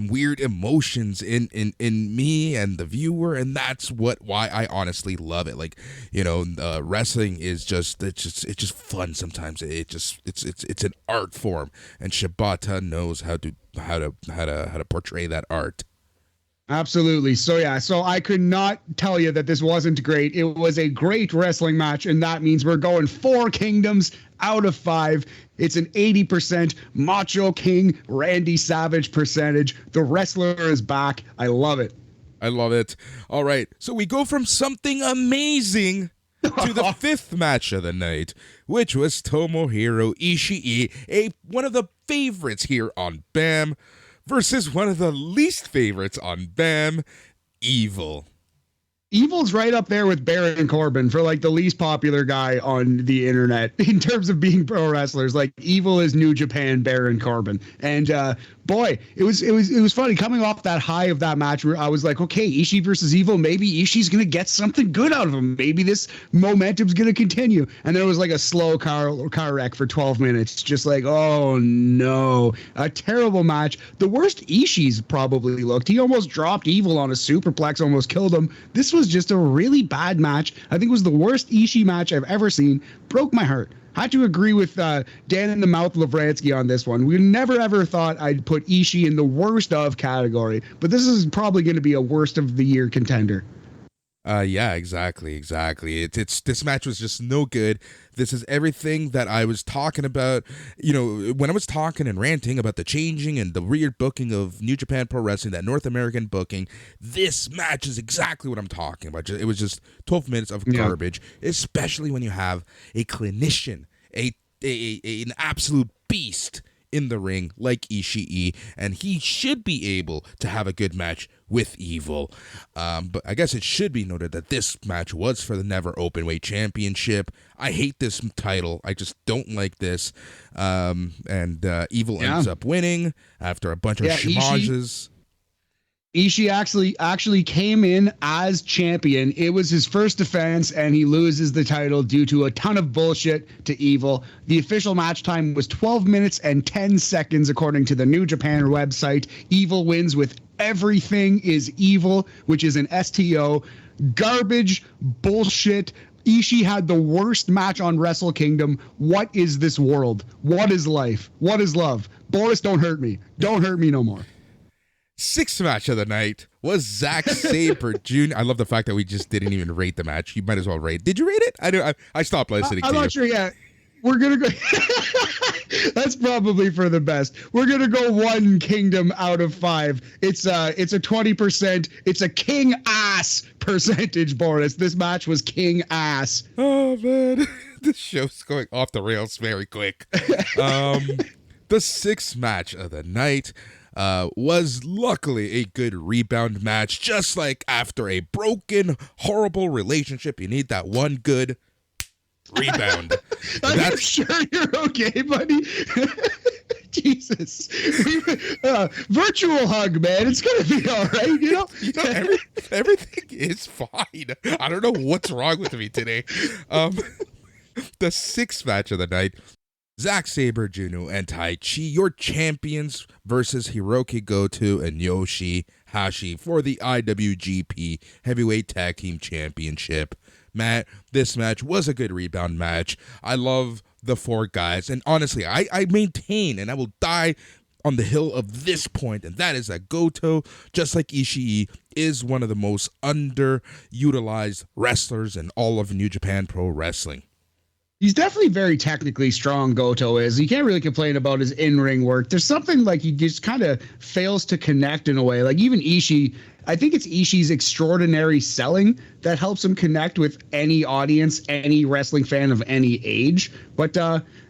weird emotions in me and the viewer, and that's why I honestly love it. Like, wrestling is just fun sometimes. It's an art form, and Shibata knows how to portray that art. Absolutely. So I could not tell you that this wasn't great. It was a great wrestling match, and that means we're going 4 kingdoms out of 5. It's an 80% Macho King Randy Savage percentage. The wrestler is back. I love it. I love it. All right. So we go from something amazing to the 5th match of the night, which was Tomohiro Ishii, one of the favorites here on BAM, versus one of the least favorites on BAM, Evil. Evil's right up there with Baron Corbin for like the least popular guy on the internet in terms of being pro wrestlers. Like Evil is New Japan Baron Corbin. And boy, it was funny coming off that high of that match where I was like, okay, Ishii versus Evil, maybe Ishii's going to get something good out of him. Maybe this momentum's going to continue. And then it was like a slow car wreck for 12 minutes. Just like, oh no, a terrible match. The worst Ishii's probably looked. He almost dropped Evil on a superplex, almost killed him. This was just a really bad match. I think it was the worst Ishii match I've ever seen. Broke my heart. Had to agree with Dan in the Mouth Lavransky on this one. We never ever thought I'd put Ishii in the worst of category, but this is probably going to be a worst of the year contender. Yeah, exactly. This match was just no good. This is everything that I was talking about. When I was talking and ranting about the changing and the weird booking of New Japan Pro Wrestling, that North American booking, this match is exactly what I'm talking about. It was just 12 minutes of garbage, especially when you have a clinician, an absolute beast in the ring like Ishii, and he should be able to have a good match with Evil. But I guess it should be noted that this match was for the Never Openweight Championship. I hate this title. I just don't like this. And Evil ends up winning after a bunch of schmozzes. Ishii actually came in as champion. It was his first defense, and he loses the title due to a ton of bullshit to Evil. The official match time was 12 minutes and 10 seconds, according to the New Japan website. Evil wins with Everything is Evil, which is an STO. Garbage, bullshit. Ishii had the worst match on Wrestle Kingdom. What is this world? What is life? What is love? Boris, don't hurt me. Don't hurt me no more. 6th match of the night was Zack Sabre Jr. I love the fact that we just didn't even rate the match. You might as well rate. Did you rate it? I stopped listening to you. I'm not sure yet. We're going to go. That's probably for the best. We're going to go 1 kingdom out of 5. It's a 20%. It's a king ass percentage, Boris. This match was king ass. Oh, man. This show's going off the rails very quick. The sixth match of the night was luckily a good rebound match. Just like after a broken, horrible relationship, you need that one good rebound. I'm sure you're okay, buddy. Jesus. Virtual hug, man. It's going to be all right, you know? Everything is fine. I don't know what's wrong with me today. The sixth match of the night, Zack Sabre Jr. and Taichi, your champions, versus Hiroki Goto and Yoshi-Hashi for the IWGP Heavyweight Tag Team Championship. Matt, this match was a good rebound match. I love the four guys, and honestly, I maintain, and I will die on the hill of this point, and that is that Goto, just like Ishii, is one of the most underutilized wrestlers in all of New Japan Pro Wrestling. He's definitely very technically strong, Goto is. You can't really complain about his in-ring work. There's something like he just kind of fails to connect in a way. Like even Ishii, I think it's Ishii's extraordinary selling that helps him connect with any audience, any wrestling fan of any age. But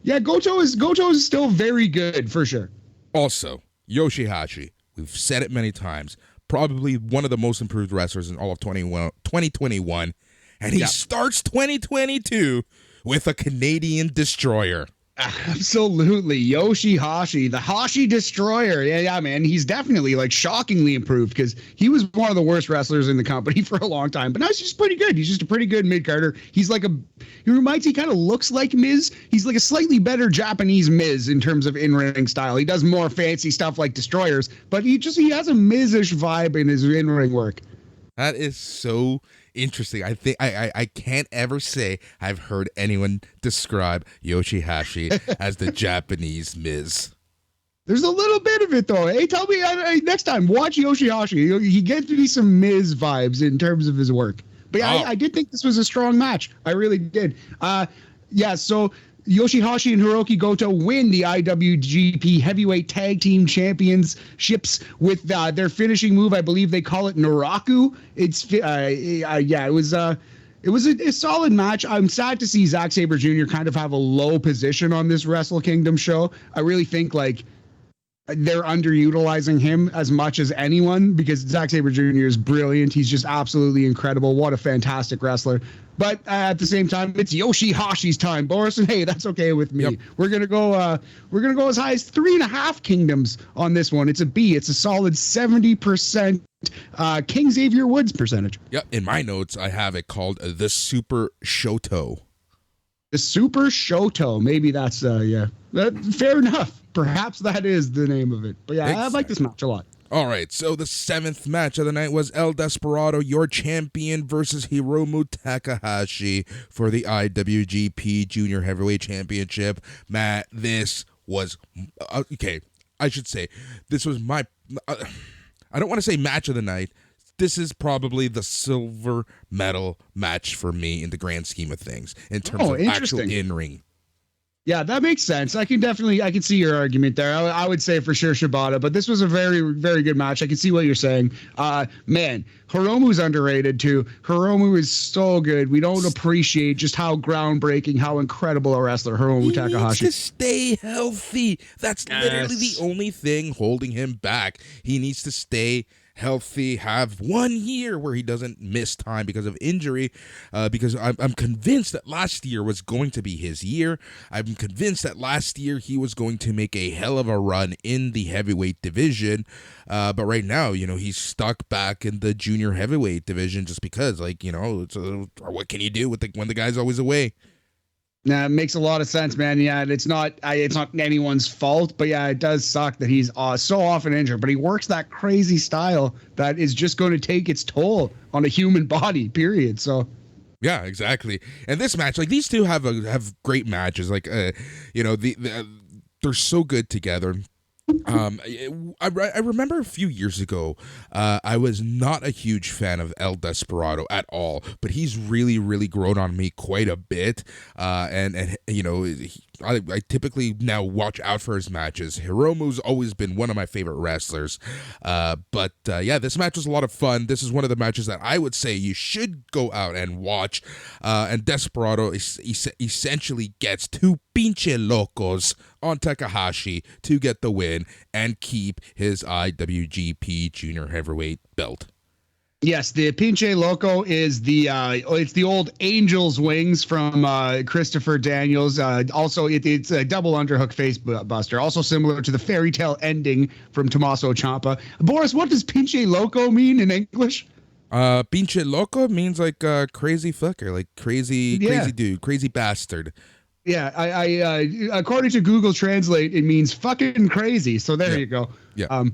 yeah, Goto is still very good for sure. Also, Yoshi-Hashi, we've said it many times, probably one of the most improved wrestlers in all of 2021, and he starts 2022 with a Canadian destroyer. Absolutely. Yoshi-Hashi, the Hashi Destroyer. Yeah, man. He's definitely like shockingly improved because he was one of the worst wrestlers in the company for a long time. But now he's just pretty good. He's just a pretty good mid-carder. He kind of looks like Miz. He's like a slightly better Japanese Miz in terms of in-ring style. He does more fancy stuff like Destroyers, but he has a Miz-ish vibe in his in-ring work. That is so interesting. I think I can't ever say I've heard anyone describe Yoshi-Hashi as the Japanese Miz. There's a little bit of it though. Hey, tell me next time, watch Yoshi-Hashi. He gets me some Miz vibes in terms of his work. But yeah, I did think this was a strong match. I really did. So Yoshi-Hashi and Hiroki Goto win the IWGP Heavyweight Tag Team Championships with their finishing move. I believe they call it Naraku. It was a solid match. I'm sad to see Zack Sabre Jr. kind of have a low position on this Wrestle Kingdom show. I really think like they're underutilizing him as much as anyone because Zack Sabre Jr. is brilliant. He's just absolutely incredible. What a fantastic wrestler. But at the same time, it's Yoshi-Hashi's time, Boris, and hey, that's okay with me. Yep. We're gonna go as high as 3.5 kingdoms on this one. It's a B. It's a solid 70% King Xavier Woods percentage. Yep. In my notes, I have it called the Super Shoto. The Super Shoto. Maybe that's fair enough. Perhaps that is the name of it. But yeah, exactly. I like this match a lot. All right, so the seventh match of the night was El Desperado, your champion, versus Hiromu Takahashi for the IWGP Junior Heavyweight Championship. Matt, this was okay. I should say this was my. I don't want to say match of the night. This is probably the silver medal match for me in the grand scheme of things in terms of actual in-ring. Yeah, that makes sense. I can see your argument there. I would say for sure Shibata, but this was a very, very good match. I can see what you're saying. Man, Hiromu's underrated too. Hiromu is so good. We don't appreciate just how groundbreaking, how incredible a wrestler Hiromu Takahashi. He needs to stay healthy. That's literally the only thing holding him back. He needs to stay healthy, have 1 year where he doesn't miss time because of injury, because I'm convinced that last year was going to be his year. I'm convinced that last year he was going to make a hell of a run in the heavyweight division, but right now, he's stuck back in the junior heavyweight division just because, what can you do with when the guy's always away? Nah, it makes a lot of sense, man. Yeah, it's not anyone's fault, but yeah, it does suck that he's so often injured. But he works that crazy style that is just going to take its toll on a human body. Period. So. Yeah, exactly. And this match, like these two have great matches. Like, they're so good together. I remember a few years ago, I was not a huge fan of El Desperado at all, but he's really, really grown on me quite a bit. And I typically now watch out for his matches. Hiromu's always been one of my favorite wrestlers. But this match was a lot of fun. This is one of the matches that I would say you should go out and watch. And Desperado essentially gets two pinche locos on Takahashi to get the win and keep his IWGP Junior Heavyweight belt. Yes, the Pinche Loco is it's the old Angel's Wings from Christopher Daniels. Also, it's a double underhook face buster, also similar to the fairy tale ending from Tommaso Ciampa. Boris, what does Pinche Loco mean in English? Pinche Loco means like crazy fucker, like crazy dude, crazy bastard. Yeah, I according to Google Translate, it means fucking crazy. So there you go. Yeah.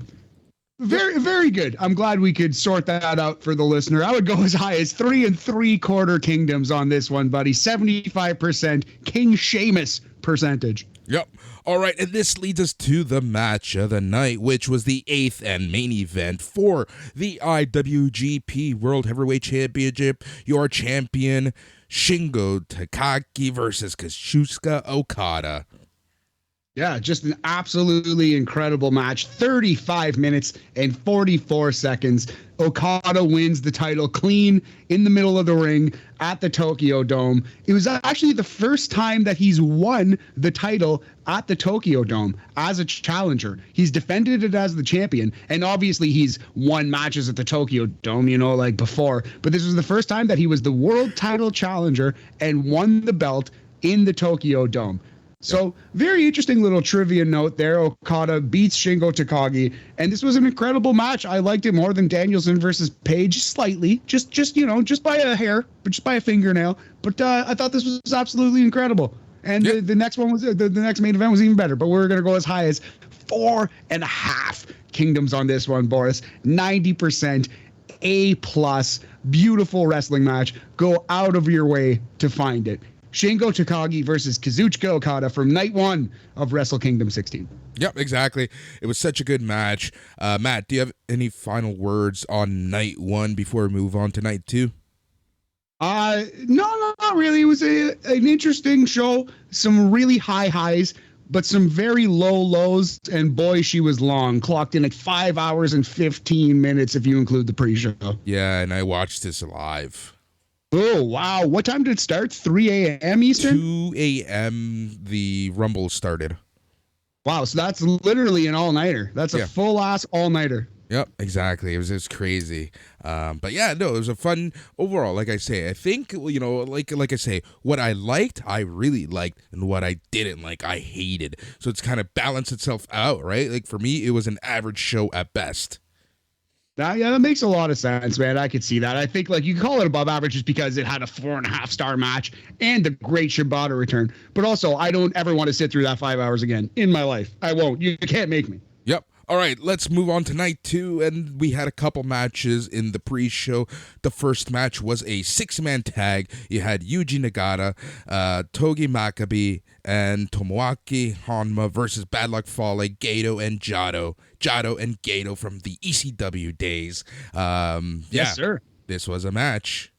Very, very good. I'm glad we could sort that out for the listener. I would go as high as 3 3/4 kingdoms on this one, buddy. 75% King Sheamus percentage. Yep. All right, and this leads us to the match of the night, which was the 8th and main event for the IWGP World Heavyweight Championship. Your champion, Shingo Takagi versus Kazuchika Okada. Yeah, just an absolutely incredible match. 35 minutes and 44 seconds. Okada wins the title clean in the middle of the ring at the Tokyo Dome. It was actually the first time that he's won the title at the Tokyo Dome as a challenger. He's defended it as the champion, and obviously he's won matches at the Tokyo Dome, like before. But this was the first time that he was the world title challenger and won the belt in the Tokyo Dome. So very interesting little trivia note there. Okada beats Shingo Takagi, and this was an incredible match. I liked it more than Danielson versus Page slightly, just by a hair, just by a fingernail. But I thought this was absolutely incredible. And the next one was the next main event was even better. But we're gonna go as high as 4.5 kingdoms on this one, Boris. 90%, A+, beautiful wrestling match. Go out of your way to find it. Shingo Takagi versus Kazuchika Okada from night 1 of Wrestle Kingdom 16. Yep, exactly. It was such a good match. Matt, do you have any final words on night 1 before we move on to night 2? No, not really. It was an interesting show. Some really high highs, but some very low lows. And boy, she was long. Clocked in at 5 hours and 15 minutes if you include the pre-show. Yeah, and I watched this live. Oh, wow. What time did it start? 3 a.m. Eastern? 2 a.m. the Rumble started. Wow, so that's literally an all-nighter. That's a full-ass all-nighter. Yep, exactly. It was crazy. But yeah, no, it was a fun overall. Like I say, I think, like I say, what I liked, I really liked, and what I didn't like, I hated. So it's kind of balanced itself out, right? Like for me, it was an average show at best. Yeah, that makes a lot of sense, man. I could see that. I think you call it above average just because it had a 4.5-star match and a great Shibata return. But also, I don't ever want to sit through that 5 hours again in my life. I won't. You can't make me. Yep. All right, let's move on to night 2, and we had a couple matches in the pre-show. The first match was a 6-man tag. You had Yuji Nagata, Togi Makabe, and Tomoaki Honma versus Bad Luck Fale, Gato, and Jado. Jado and Gato from the ECW days. Yes, sir. This was a match.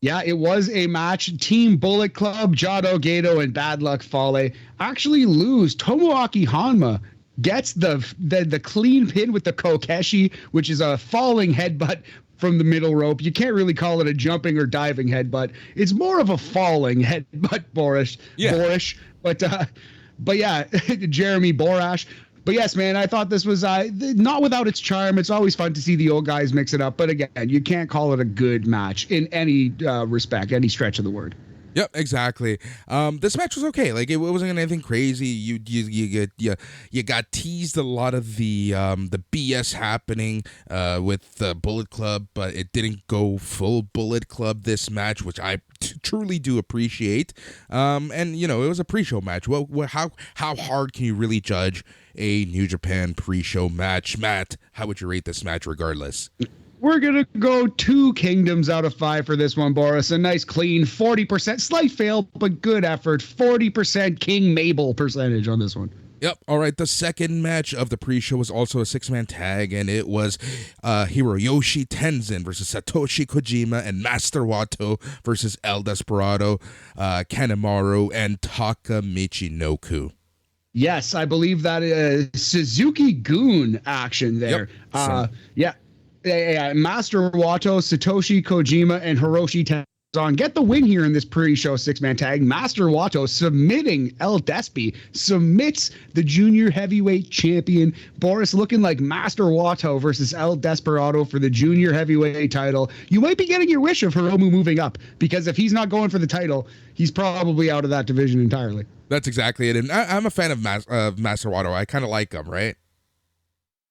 Yeah, it was a match. Team Bullet Club, Jado, Gato, and Bad Luck Fale actually lose. Tomoaki Honma gets the clean pin with the Kokeshi, which is a falling headbutt from the middle rope. You can't really call it a jumping or diving headbutt. It's more of a falling headbutt, Boris. Yeah. But yeah, Jeremy Borash. But yes, man, I thought this was not without its charm. It's always fun to see the old guys mix it up. But again, you can't call it a good match in any respect, any stretch of the word. Yep, exactly. This match was okay. Like it wasn't anything crazy. You got teased a lot of the BS happening with the Bullet Club, but it didn't go full Bullet Club this match, which I truly do appreciate. And it was a pre-show match. Well, how hard can you really judge a New Japan pre-show match? Matt, how would you rate this match regardless? We're going to go 2 kingdoms out of 5 for this one, Boris. A nice, clean 40%, slight fail, but good effort. 40% King Mabel percentage on this one. Yep. All right. The second match of the pre-show was also a 6-man tag, and it was Hiroyoshi Tenzin versus Satoshi Kojima and Master Wato versus El Desperado, Kanemaru, and Taka Michinoku. Yes, I believe that is Suzuki-gun action there. Yep. Master Wato, Satoshi Kojima, and Hiroshi Tenzin get the win here in this pre-show 6-man tag. Master Wato submitting El Despi, submits the junior heavyweight champion. Boris looking like Master Wato versus El Desperado for the junior heavyweight title. You might be getting your wish of Hiromu moving up, because if he's not going for the title, he's probably out of that division entirely. That's exactly it. And I'm a fan of Master Wato. I kind of like him, right?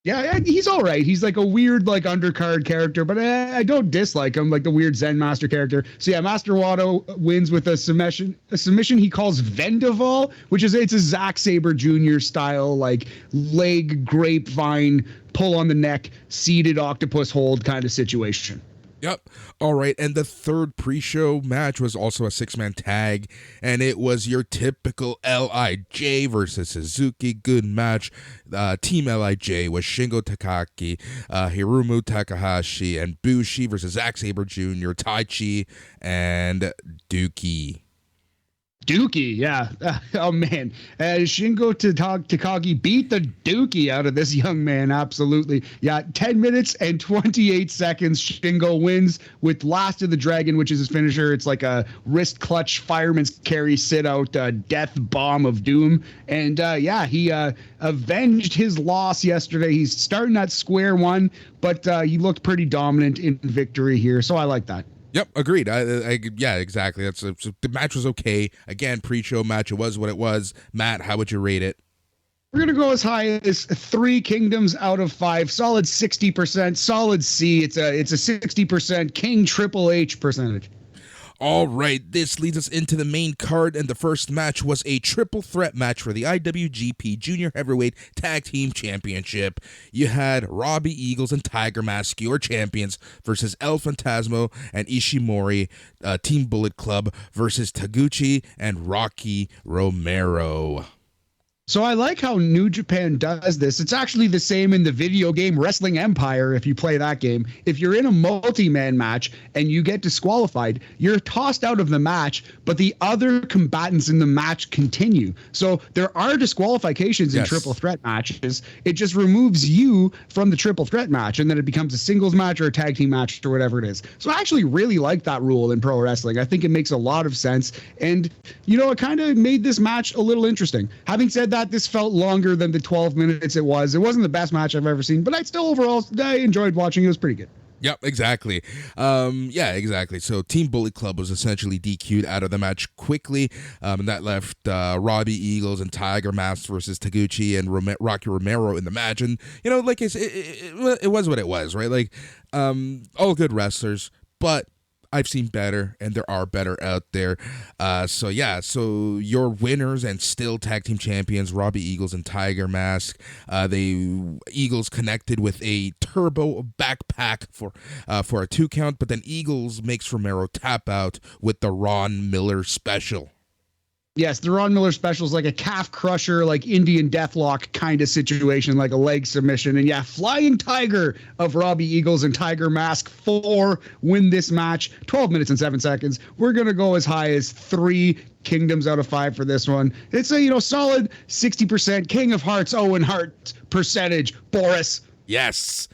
Yeah, he's all right. He's like a weird, like, undercard character, but I don't dislike him, like the weird Zen Master character. So yeah, Master Wato wins with a submission he calls Vendaval, which is it's a Zack Sabre Jr. style, like leg grapevine, pull on the neck, seated octopus hold kind of situation. Yep. All right. And the third pre-show match was also a 6-man tag, and it was your typical LIJ versus Suzuki-gun match. Team LIJ was Shingo Takagi, Hiromu Takahashi, and Bushi versus Zack Sabre Jr., Taichi, and Dookie. Dookie, yeah. Oh, man. Shingo Takagi beat the Dookie out of this young man, absolutely. Yeah, 10 minutes and 28 seconds. Shingo wins with Last of the Dragon, which is his finisher. It's like a wrist clutch, fireman's carry, sit-out, death bomb of doom. And, he avenged his loss yesterday. He's starting at square one, but he looked pretty dominant in victory here, so I like that. Yep, agreed. Yeah, exactly. The match was okay. Again, pre-show match. It was what it was. Matt, how would you rate it? We're going to go as high as 3 kingdoms out of 5. Solid 60%. Solid C. It's a 60% King Triple H percentage. All right, this leads us into the main card, and the first match was a triple threat match for the IWGP Junior Heavyweight Tag Team Championship. You had Robbie Eagles and Tiger Mask, your champions, versus El Phantasmo and Ishimori, Team Bullet Club, versus Taguchi and Rocky Romero. So I like how New Japan does this. It's actually the same in the video game Wrestling Empire, if you play that game. If you're in a multi-man match and you get disqualified, you're tossed out of the match, but the other combatants in the match continue. So there are disqualifications in triple threat matches. It just removes you from the triple threat match, and then it becomes a singles match or a tag team match or whatever it is. So I actually really like that rule in pro wrestling. I think it makes a lot of sense. And, it kind of made this match a little interesting. Having said that, this felt longer than the 12 minutes it was. It wasn't the best match I've ever seen, but I enjoyed watching. It was pretty good. Yep, exactly. Exactly. So Team Bullet Club was essentially DQ'd out of the match quickly, and that left Robbie Eagles and Tiger Mask versus Taguchi and Rocky Romero in the match. And, like it was what it was, right? Like, all good wrestlers, but I've seen better, and there are better out there. So your winners and still tag team champions, Robbie Eagles and Tiger Mask. The Eagles connected with a turbo backpack for a 2 count, but then Eagles makes Romero tap out with the Ron Miller special. Yes, the Ron Miller special is like a calf crusher, like Indian deathlock kind of situation, like a leg submission. And Flying Tiger of Robbie Eagles and Tiger Mask 4 win this match. 12 minutes and 7 seconds. We're going to go as high as 3 kingdoms out of 5 for this one. It's a, solid 60% King of Hearts, Owen Hart percentage. Boris. Yes.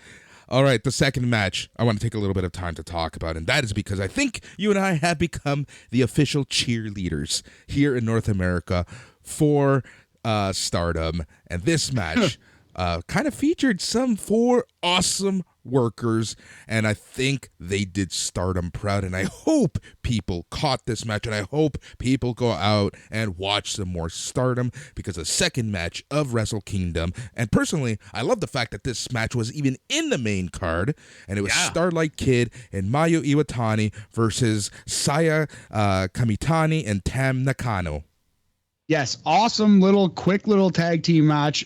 All right, the second match I want to take a little bit of time to talk about, and that is because I think you and I have become the official cheerleaders here in North America for Stardom. And this match kind of featured some 4 awesome workers, and I think they did Stardom proud, and I hope people caught this match, and I hope people go out and watch some more Stardom, because the second match of Wrestle Kingdom, and personally I love the fact that this match was even in the main card, and it was Starlight Kid and Mayu Iwatani versus Saya Kamitani and Tam Nakano. Yes, awesome quick little tag team match.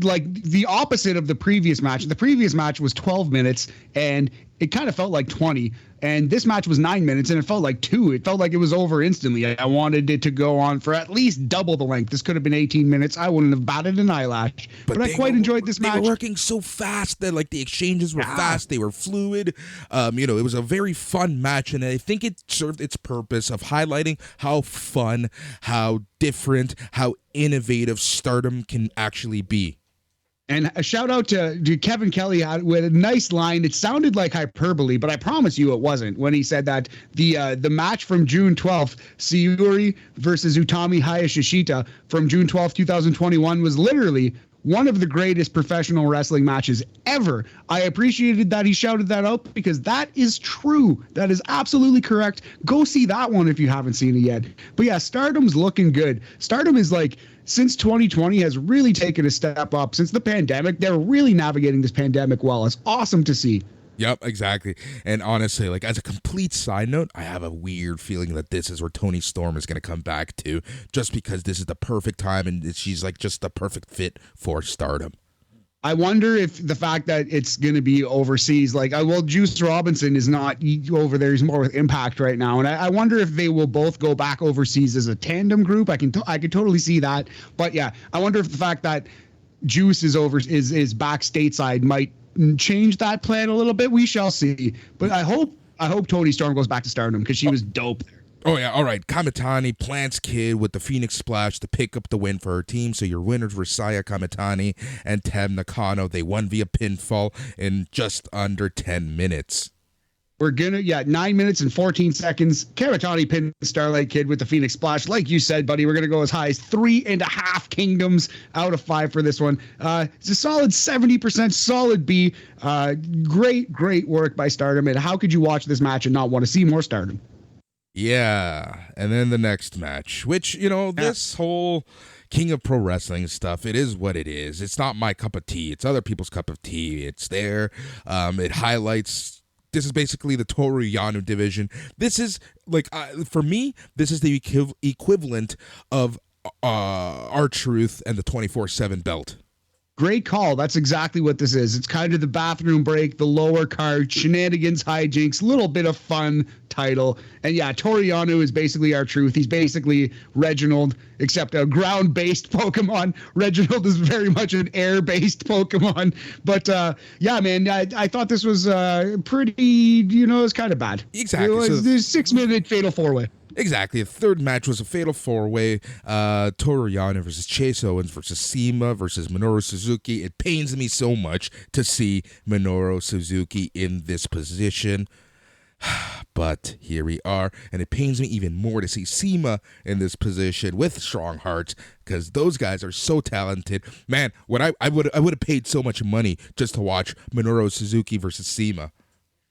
Like the opposite of the previous match. The previous match was 12 minutes, and it kind of felt like 20. And this match was 9 minutes, and it felt like 2. It felt like it was over instantly. I wanted it to go on for at least double the length. This could have been 18 minutes. I wouldn't have batted an eyelash. But I quite enjoyed this match. They were working so fast that like the exchanges were fast. They were fluid. It was a very fun match, and I think it served its purpose of highlighting how fun, how different, how innovative Stardom can actually be. And a shout out to Kevin Kelly with a nice line. It sounded like hyperbole, but I promise you it wasn't, when he said that the match from June 12th, Katsuyori versus Utami Hayashishita from June 12th, 2021 was literally one of the greatest professional wrestling matches ever. I appreciated that he shouted that out because that is true. That is absolutely correct. Go see that one if you haven't seen it yet. But yeah, Stardom's looking good. Stardom is like, since 2020 has really taken a step up. Since the pandemic, they're really navigating this pandemic well. It's awesome to see. Yep, exactly. And honestly, like as a complete side note, I have a weird feeling that this is where Toni Storm is going to come back to, just because this is the perfect time and she's like just the perfect fit for Stardom. I wonder if the fact that it's going to be overseas, like, Juice Robinson is not over there. He's more with Impact right now. And I wonder if they will both go back overseas as a tandem group. I could totally see that. But yeah, I wonder if the fact that Juice is back stateside might change that plan a little bit. We shall see. But I hope Toni Storm goes back to Stardom because she was dope there. Oh, yeah. All right. Kamitani plants Kid with the Phoenix Splash to pick up the win for her team. So your winners were Saya Kamitani and Tam Nakano. They won via pinfall in just under 10 minutes. We're going to, 9 minutes and 14 seconds. Kamitani pinned Starlight Kid with the Phoenix Splash. Like you said, buddy, we're going to go as high as 3.5 kingdoms out of 5 for this one. It's a solid 70%, solid B. Great work by Stardom. And how could you watch this match and not want to see more Stardom? Yeah, and then the next match, which, this whole King of Pro Wrestling stuff, it is what it is. It's not my cup of tea. It's other people's cup of tea. It's there. It highlights, this is basically the Toru Yano division. This is, like, for me, this is the equivalent of R-Truth and the 24/7 belt. Great call. That's exactly what this is. It's kind of the bathroom break, the lower card, shenanigans, hijinks, little bit of fun title. And yeah, Toru Yano is basically R-Truth. He's basically Reginald, except a ground-based Pokemon. Reginald is very much an air-based Pokemon. But yeah, man, I thought this was pretty, it was kind of bad. Exactly. It was a 6-minute fatal 4-way. Exactly. The third match was a fatal 4-way. Toru Yano versus Chase Owens versus CIMA versus Minoru Suzuki. It pains me so much to see Minoru Suzuki in this position. But here we are, and it pains me even more to see CIMA in this position with Strong Hearts, because those guys are so talented. Man, I would have paid so much money just to watch Minoru Suzuki versus CIMA.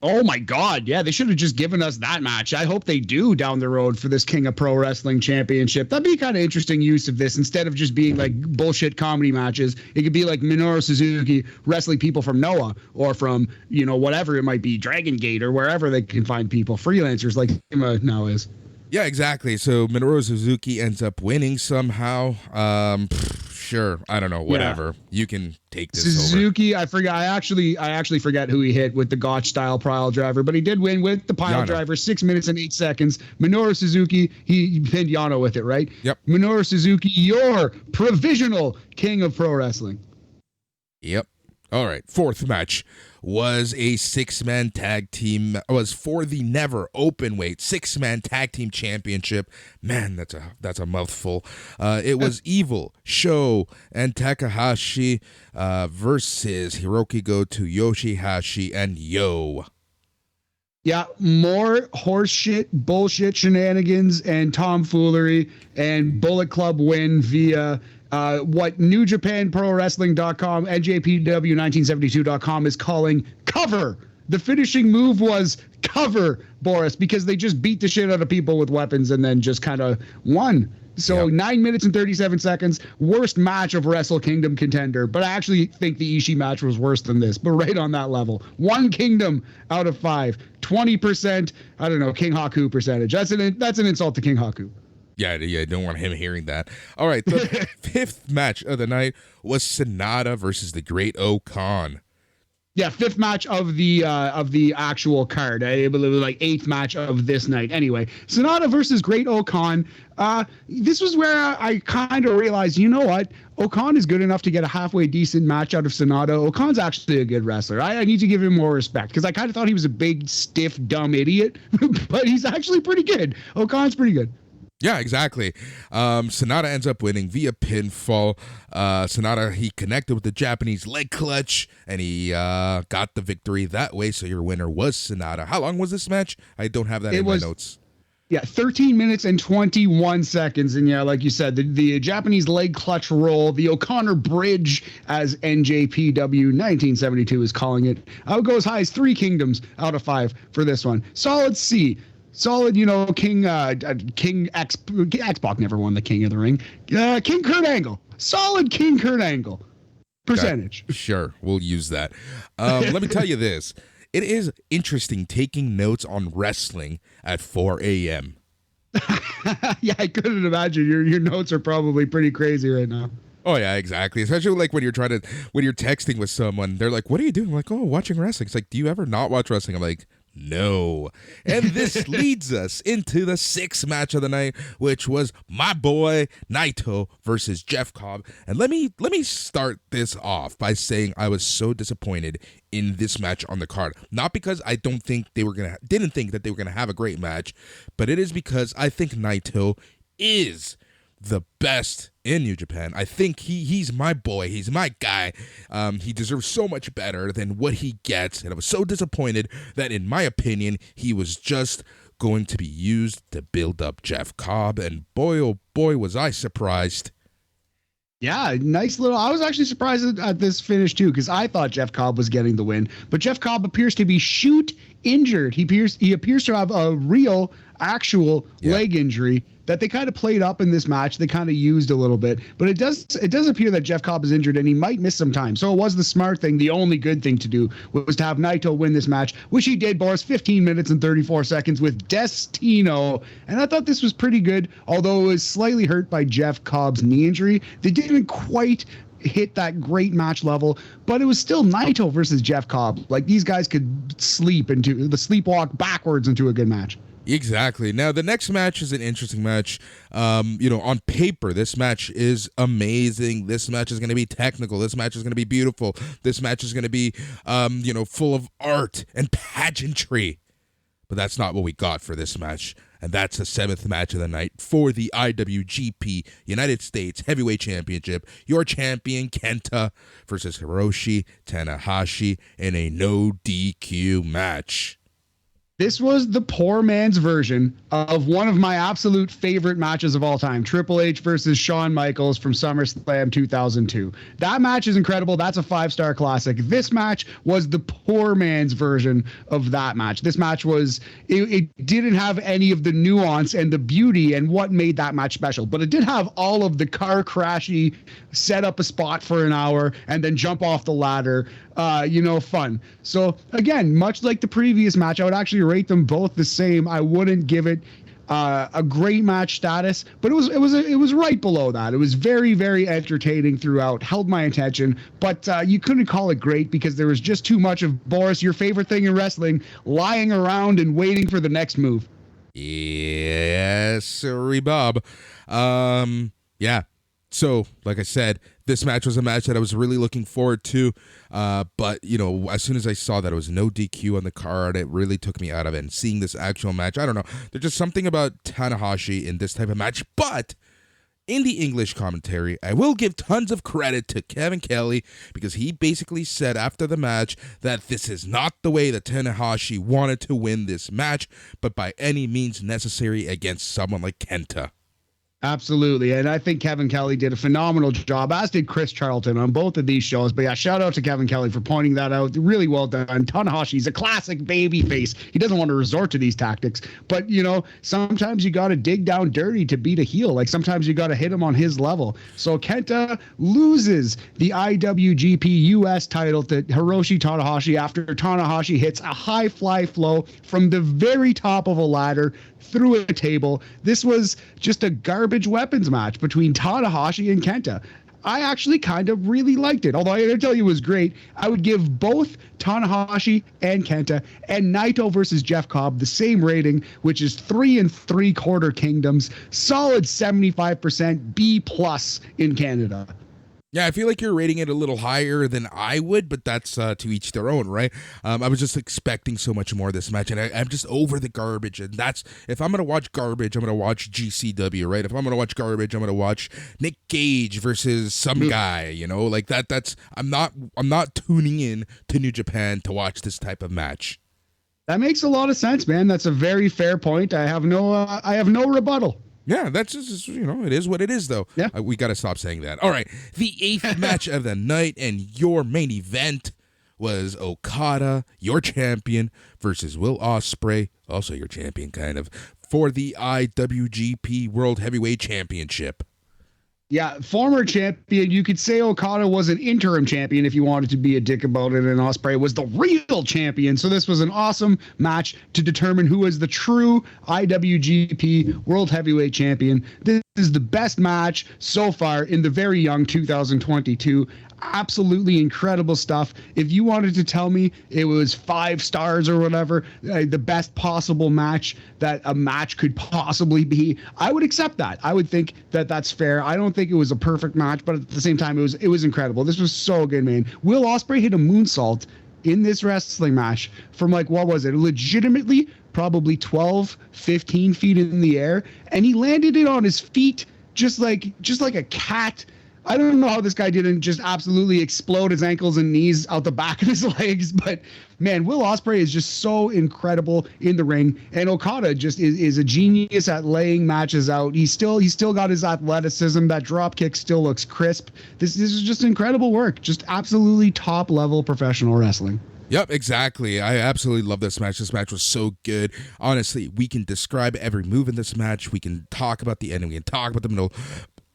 Oh my God. Yeah, they should have just given us that match. I hope they do down the road for this King of Pro Wrestling Championship. That'd be kind of interesting use of this instead of just being like bullshit comedy matches. It could be like Minoru Suzuki wrestling people from Noah or from, whatever it might be, Dragon Gate or wherever they can find people, freelancers like him now is. Yeah, exactly. So Minoru Suzuki ends up winning somehow. Sure, I don't know, whatever. Yeah. You can take this Suzuki, over. I forgot. I actually forget who he hit with the Gotch style pile driver, but he did win with the pile driver, 6 minutes and 8 seconds. Minoru Suzuki, he pinned Yano with it, right? Yep. Minoru Suzuki, your provisional King of Pro Wrestling. Yep. All right, fourth match was a 6-man tag team, was for the never openweight 6-man tag team championship. Man, that's a mouthful. It was Evil, Sho, and Takahashi versus Hiroki Goto, Yoshihashi, and Yo. Yeah, more horseshit, bullshit shenanigans and tomfoolery, and Bullet Club win via what New Japan Pro Wrestling.com, NJPW1972.com is calling cover. The finishing move was cover, Boris, because they just beat the shit out of people with weapons and then just kind of won. So 9 minutes and 37 seconds, worst match of Wrestle Kingdom contender. But I actually think the Ishii match was worse than this, but right on that level. 1 kingdom out of 5, 20%, I don't know, King Haku percentage. That's an insult to King Haku. Yeah, I don't want him hearing that. All right, the fifth match of the night was Sonata versus the Great O-Khan. Yeah, fifth match of the actual card. I believe it was like eighth match of this night. Anyway, Sonata versus Great Okan. This was where I kind of realized, you know what? Okan is good enough to get a halfway decent match out of Sonata. Okan's actually a good wrestler. I need to give him more respect because I kind of thought he was a big, stiff, dumb idiot, but he's actually pretty good. Okan's pretty good. Yeah, exactly. Sonata ends up winning via pinfall. Sonata, he connected with the Japanese leg clutch, and he got the victory that way. So your winner was Sonata. How long was this match? I don't have that in my notes. Yeah, 13 minutes and 21 seconds. And yeah, like you said, the Japanese leg clutch roll, the O'Connor bridge, as NJPW 1972 is calling it. I would go as high as 3 kingdoms out of 5 for this one. Solid C. Solid, King X-Pac never won the King of the Ring. King Kurt Angle. Solid King Kurt Angle. Percentage. Sure, we'll use that. Let me tell you this. It is interesting taking notes on wrestling at 4 a.m. Yeah, I couldn't imagine. Your notes are probably pretty crazy right now. Oh yeah, exactly. Especially like when you're texting with someone, they're like, "What are you doing?" I'm like, "Oh, watching wrestling." It's like, "Do you ever not watch wrestling?" I'm like, no. And this leads us into the 6th match of the night, which was my boy Naito versus Jeff Cobb. And let me start this off by saying I was so disappointed in this match on the card. Not because I didn't think that they were gonna have a great match, but it is because I think Naito is the best in New Japan. I think he's my boy. He's my guy. He deserves so much better than what he gets. And I was so disappointed that, in my opinion, he was just going to be used to build up Jeff Cobb. And boy, oh boy, was I surprised. Yeah, nice little. I was actually surprised at this finish too, because I thought Jeff Cobb was getting the win. But Jeff Cobb appears to be shoot injured. He appears to have a real, actual leg injury that they kind of played up in this match. They kind of used a little bit, but it does appear that Jeff Cobb is injured and he might miss some time. So it was the smart thing. The only good thing to do was to have Naito win this match, which he did, Boris, 15 minutes and 34 seconds with Destino. And I thought this was pretty good, although it was slightly hurt by Jeff Cobb's knee injury. They didn't quite hit that great match level, but it was still Naito versus Jeff Cobb. Like, these guys could sleepwalk backwards into a good match. Exactly. Now, the next match is an interesting match. On paper, this match is amazing. This match is going to be technical. This match is going to be beautiful. This match is going to be, full of art and pageantry. But that's not what we got for this match. And that's the 7th match of the night for the IWGP United States Heavyweight Championship. Your champion, Kenta, versus Hiroshi Tanahashi in a no DQ match. This was the poor man's version of one of my absolute favorite matches of all time, Triple H versus Shawn Michaels from SummerSlam 2002. That match is incredible. That's a 5-star classic. This match was the poor man's version of that match. This match it didn't have any of the nuance and the beauty and what made that match special, but it did have all of the car crashy, set up a spot for an hour and then jump off the ladder, fun. So again, much like the previous match, I would actually rate them both the same. I wouldn't give it a great match status, but it was right below that. It was very, very entertaining throughout, held my attention, but you couldn't call it great because there was just too much of, Boris, your favorite thing in wrestling, lying around and waiting for the next move. Yes, sorry, Bob. Yeah. So, like I said, this match was a match that I was really looking forward to. But, as soon as I saw that it was no DQ on the card, it really took me out of it. And seeing this actual match, I don't know. There's just something about Tanahashi in this type of match. But in the English commentary, I will give tons of credit to Kevin Kelly because he basically said after the match that this is not the way that Tanahashi wanted to win this match, but by any means necessary against someone like Kenta. Absolutely. And I think Kevin Kelly did a phenomenal job, as did Chris Charlton on both of these shows. But yeah, shout out to Kevin Kelly for pointing that out. Really well done. Tanahashi's a classic baby face. He doesn't want to resort to these tactics. But, sometimes you got to dig down dirty to beat a heel. Like, sometimes you got to hit him on his level. So Kenta loses the IWGP US title to Hiroshi Tanahashi after Tanahashi hits a high fly flow from the very top of a ladder through a table. This was just a garbage weapons match between Tanahashi and Kenta. I actually kind of really liked it. Although I gotta tell you it was great. I would give both Tanahashi and Kenta and Naito versus Jeff Cobb the same rating, which is 3 3/4 kingdoms, solid 75% B+ in Canada. Yeah, I feel like you're rating it a little higher than I would, but that's to each their own, right? I was just expecting so much more of this match, and I'm just over the garbage. And that's, if I'm gonna watch garbage, I'm gonna watch GCW, right? If I'm gonna watch garbage, I'm gonna watch Nick Gage versus some guy, you know, like that. That's I'm not tuning in to New Japan to watch this type of match. That makes a lot of sense, man. That's a very fair point. I have no rebuttal. Yeah, that's just, you know, it is what it is, though. Yeah. We got to stop saying that. All right, the 8th match of the night and your main event was Okada, your champion, versus Will Ospreay, also your champion, kind of, for the IWGP World Heavyweight Championship. Yeah, former champion. You could say Okada was an interim champion if you wanted to be a dick about it, and Ospreay was the real champion. So this was an awesome match to determine who was the true IWGP World Heavyweight Champion. This is the best match so far in the very young 2022. Absolutely incredible stuff. If you wanted to tell me it was 5 stars or whatever, the best possible match that a match could possibly be, I would accept that. I would think that that's fair. I don't think it was a perfect match, but at the same time, it was incredible. This was so good, man. Will Ospreay hit a moonsault in this wrestling match from, like, what was it? Legitimately probably 12, 15 feet in the air, and he landed it on his feet just like a cat. I don't know how this guy didn't just absolutely explode his ankles and knees out the back of his legs, but man, Will Ospreay is just so incredible in the ring, and Okada just is a genius at laying matches out. He's still got his athleticism. That drop kick still looks crisp. This is just incredible work. Just absolutely top level professional wrestling. Yep, exactly. I absolutely love this match. This match was so good. Honestly, we can describe every move in this match. We can talk about the ending. We can talk about the middle.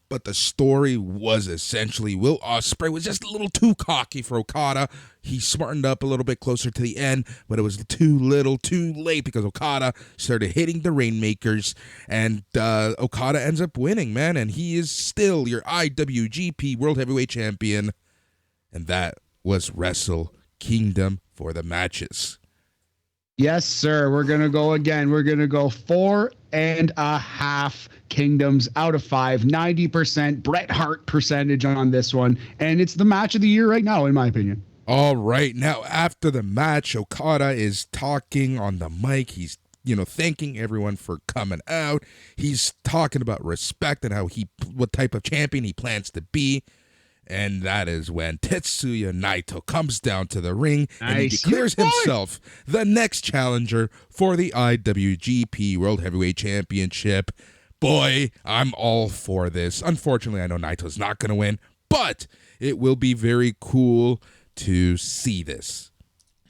But the story was essentially Will Ospreay was just a little too cocky for Okada. He smartened up a little bit closer to the end, but it was too little, too late, because Okada started hitting the Rainmakers, and Okada ends up winning, man, and he is still your IWGP World Heavyweight Champion. And that was Wrestle Kingdom for the matches. Yes, sir. We're going to go again. We're going to go 4.5 kingdoms out of 5, 90% Bret Hart percentage on this one. And it's the match of the year right now, in my opinion. All right. Now, after the match, Okada is talking on the mic. He's, thanking everyone for coming out. He's talking about respect and what type of champion he plans to be. And that is when Tetsuya Naito comes down to the ring and he declares himself the next challenger for the IWGP World Heavyweight Championship. Boy, I'm all for this. Unfortunately, I know Naito's not going to win, but it will be very cool to see this.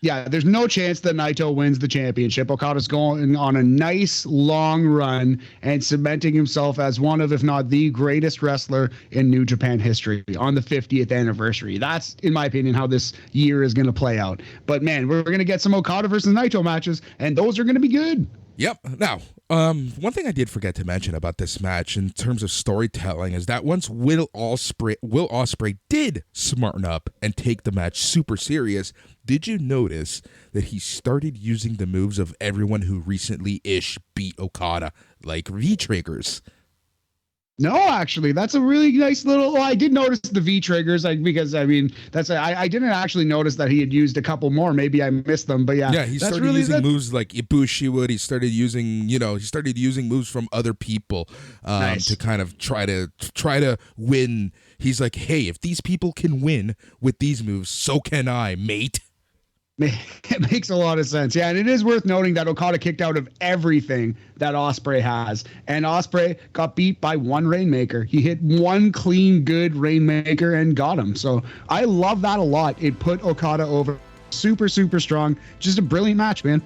Yeah, there's no chance that Naito wins the championship. Okada's going on a nice long run and cementing himself as one of, if not the greatest wrestler in New Japan history on the 50th anniversary. That's, in my opinion, how this year is going to play out. But man, we're going to get some Okada versus Naito matches, and those are going to be good. Yep. Now, one thing I did forget to mention about this match in terms of storytelling is that once Will Ospreay did smarten up and take the match super serious, did you notice that he started using the moves of everyone who recently-ish beat Okada, like V-triggers? No, actually, that's a really nice little. Well, I did notice the V triggers, because I didn't actually notice that he had used a couple more. Maybe I missed them, but yeah. Yeah, he started using moves like Ibushi would. He started using, moves from other people to kind of try to win. He's like, hey, if these people can win with these moves, so can I, mate. It makes a lot of sense. Yeah, and it is worth noting that Okada kicked out of everything that Ospreay has. And Ospreay got beat by one Rainmaker. He hit one clean, good Rainmaker and got him. So I love that a lot. It put Okada over. Super, super strong. Just a brilliant match, man.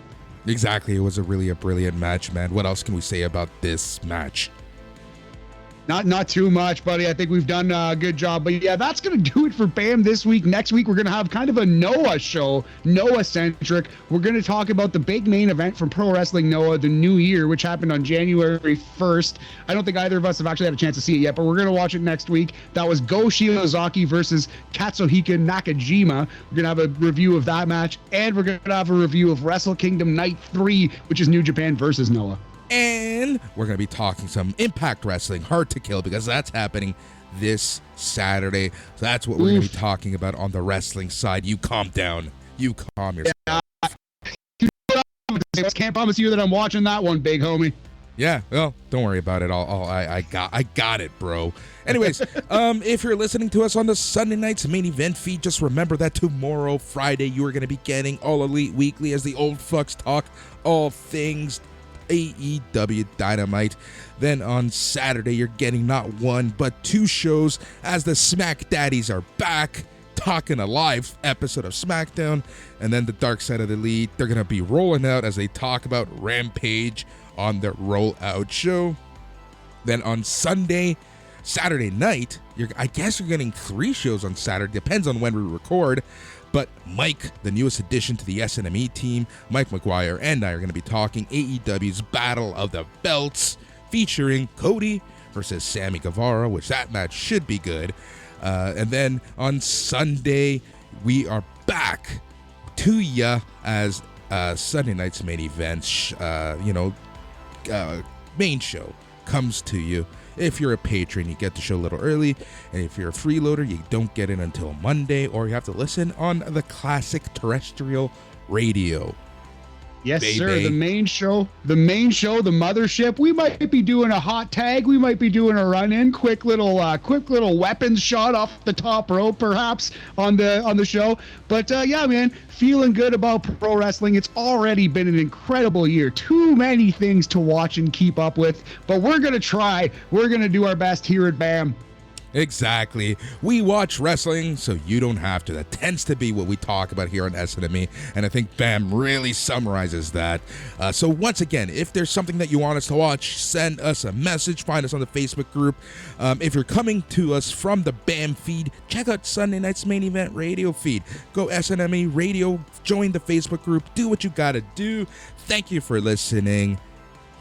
Exactly. It was a brilliant match, man. What else can we say about this match? Not too much, buddy. I think we've done a good job. But yeah, that's going to do it for BAM this week. Next week, we're going to have kind of a Noah show, Noah-centric. We're going to talk about the big main event from Pro Wrestling Noah, the New Year, which happened on January 1st. I don't think either of us have actually had a chance to see it yet, but we're going to watch it next week. That was Go Shiozaki versus Katsuhiko Nakajima. We're going to have a review of that match, and we're going to have a review of Wrestle Kingdom Night 3, which is New Japan versus Noah. And we're going to be talking some Impact Wrestling, Hard to Kill, because that's happening this Saturday. So that's what we're going to be talking about on the wrestling side. You calm down. You calm yourself. I can't promise you that I'm watching that one, big homie. Yeah, well, don't worry about it. I got it, bro. Anyways, if you're listening to us on the Sunday night's main event feed, just remember that tomorrow, Friday, you are going to be getting All Elite Weekly as the old fucks talk all things AEW Dynamite. Then on Saturday, you're getting not one, but two shows as the Smack Daddies are back, talking a live episode of SmackDown. And then the Dark Side of the Elite, they're going to be rolling out as they talk about Rampage on their Rollout show. Then on Saturday night, I guess you're getting three shows on Saturday. Depends on when we record. But Mike, the newest addition to the SNME team, Mike McGuire, and I are going to be talking AEW's Battle of the Belts, featuring Cody versus Sammy Guevara, which that match should be good. And then on Sunday, we are back to ya as Sunday night's main event, main show comes to you. If you're a patron, you get the show a little early, and if you're a freeloader, you don't get it until Monday, or you have to listen on the classic terrestrial radio. Yes, sir. The main show, the mothership. We might be doing a hot tag. We might be doing a run-in, quick little weapons shot off the top rope, perhaps on the show. But yeah, man, feeling good about pro wrestling. It's already been an incredible year. Too many things to watch and keep up with, but we're gonna try. We're gonna do our best here at BAM. Exactly. We watch wrestling, so you don't have to. That tends to be what we talk about here on SNME, and I think BAM really summarizes that. So once again, if there's something that you want us to watch, send us a message. Find us on the Facebook group. If you're coming to us from the BAM feed, check out Sunday night's main event radio feed. Go SNME Radio, join the Facebook group, do what you gotta do. Thank you for listening.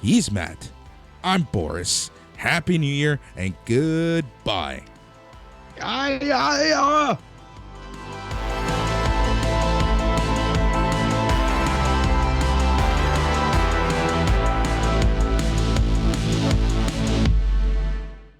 He's Matt. I'm Boris. Happy New Year and goodbye.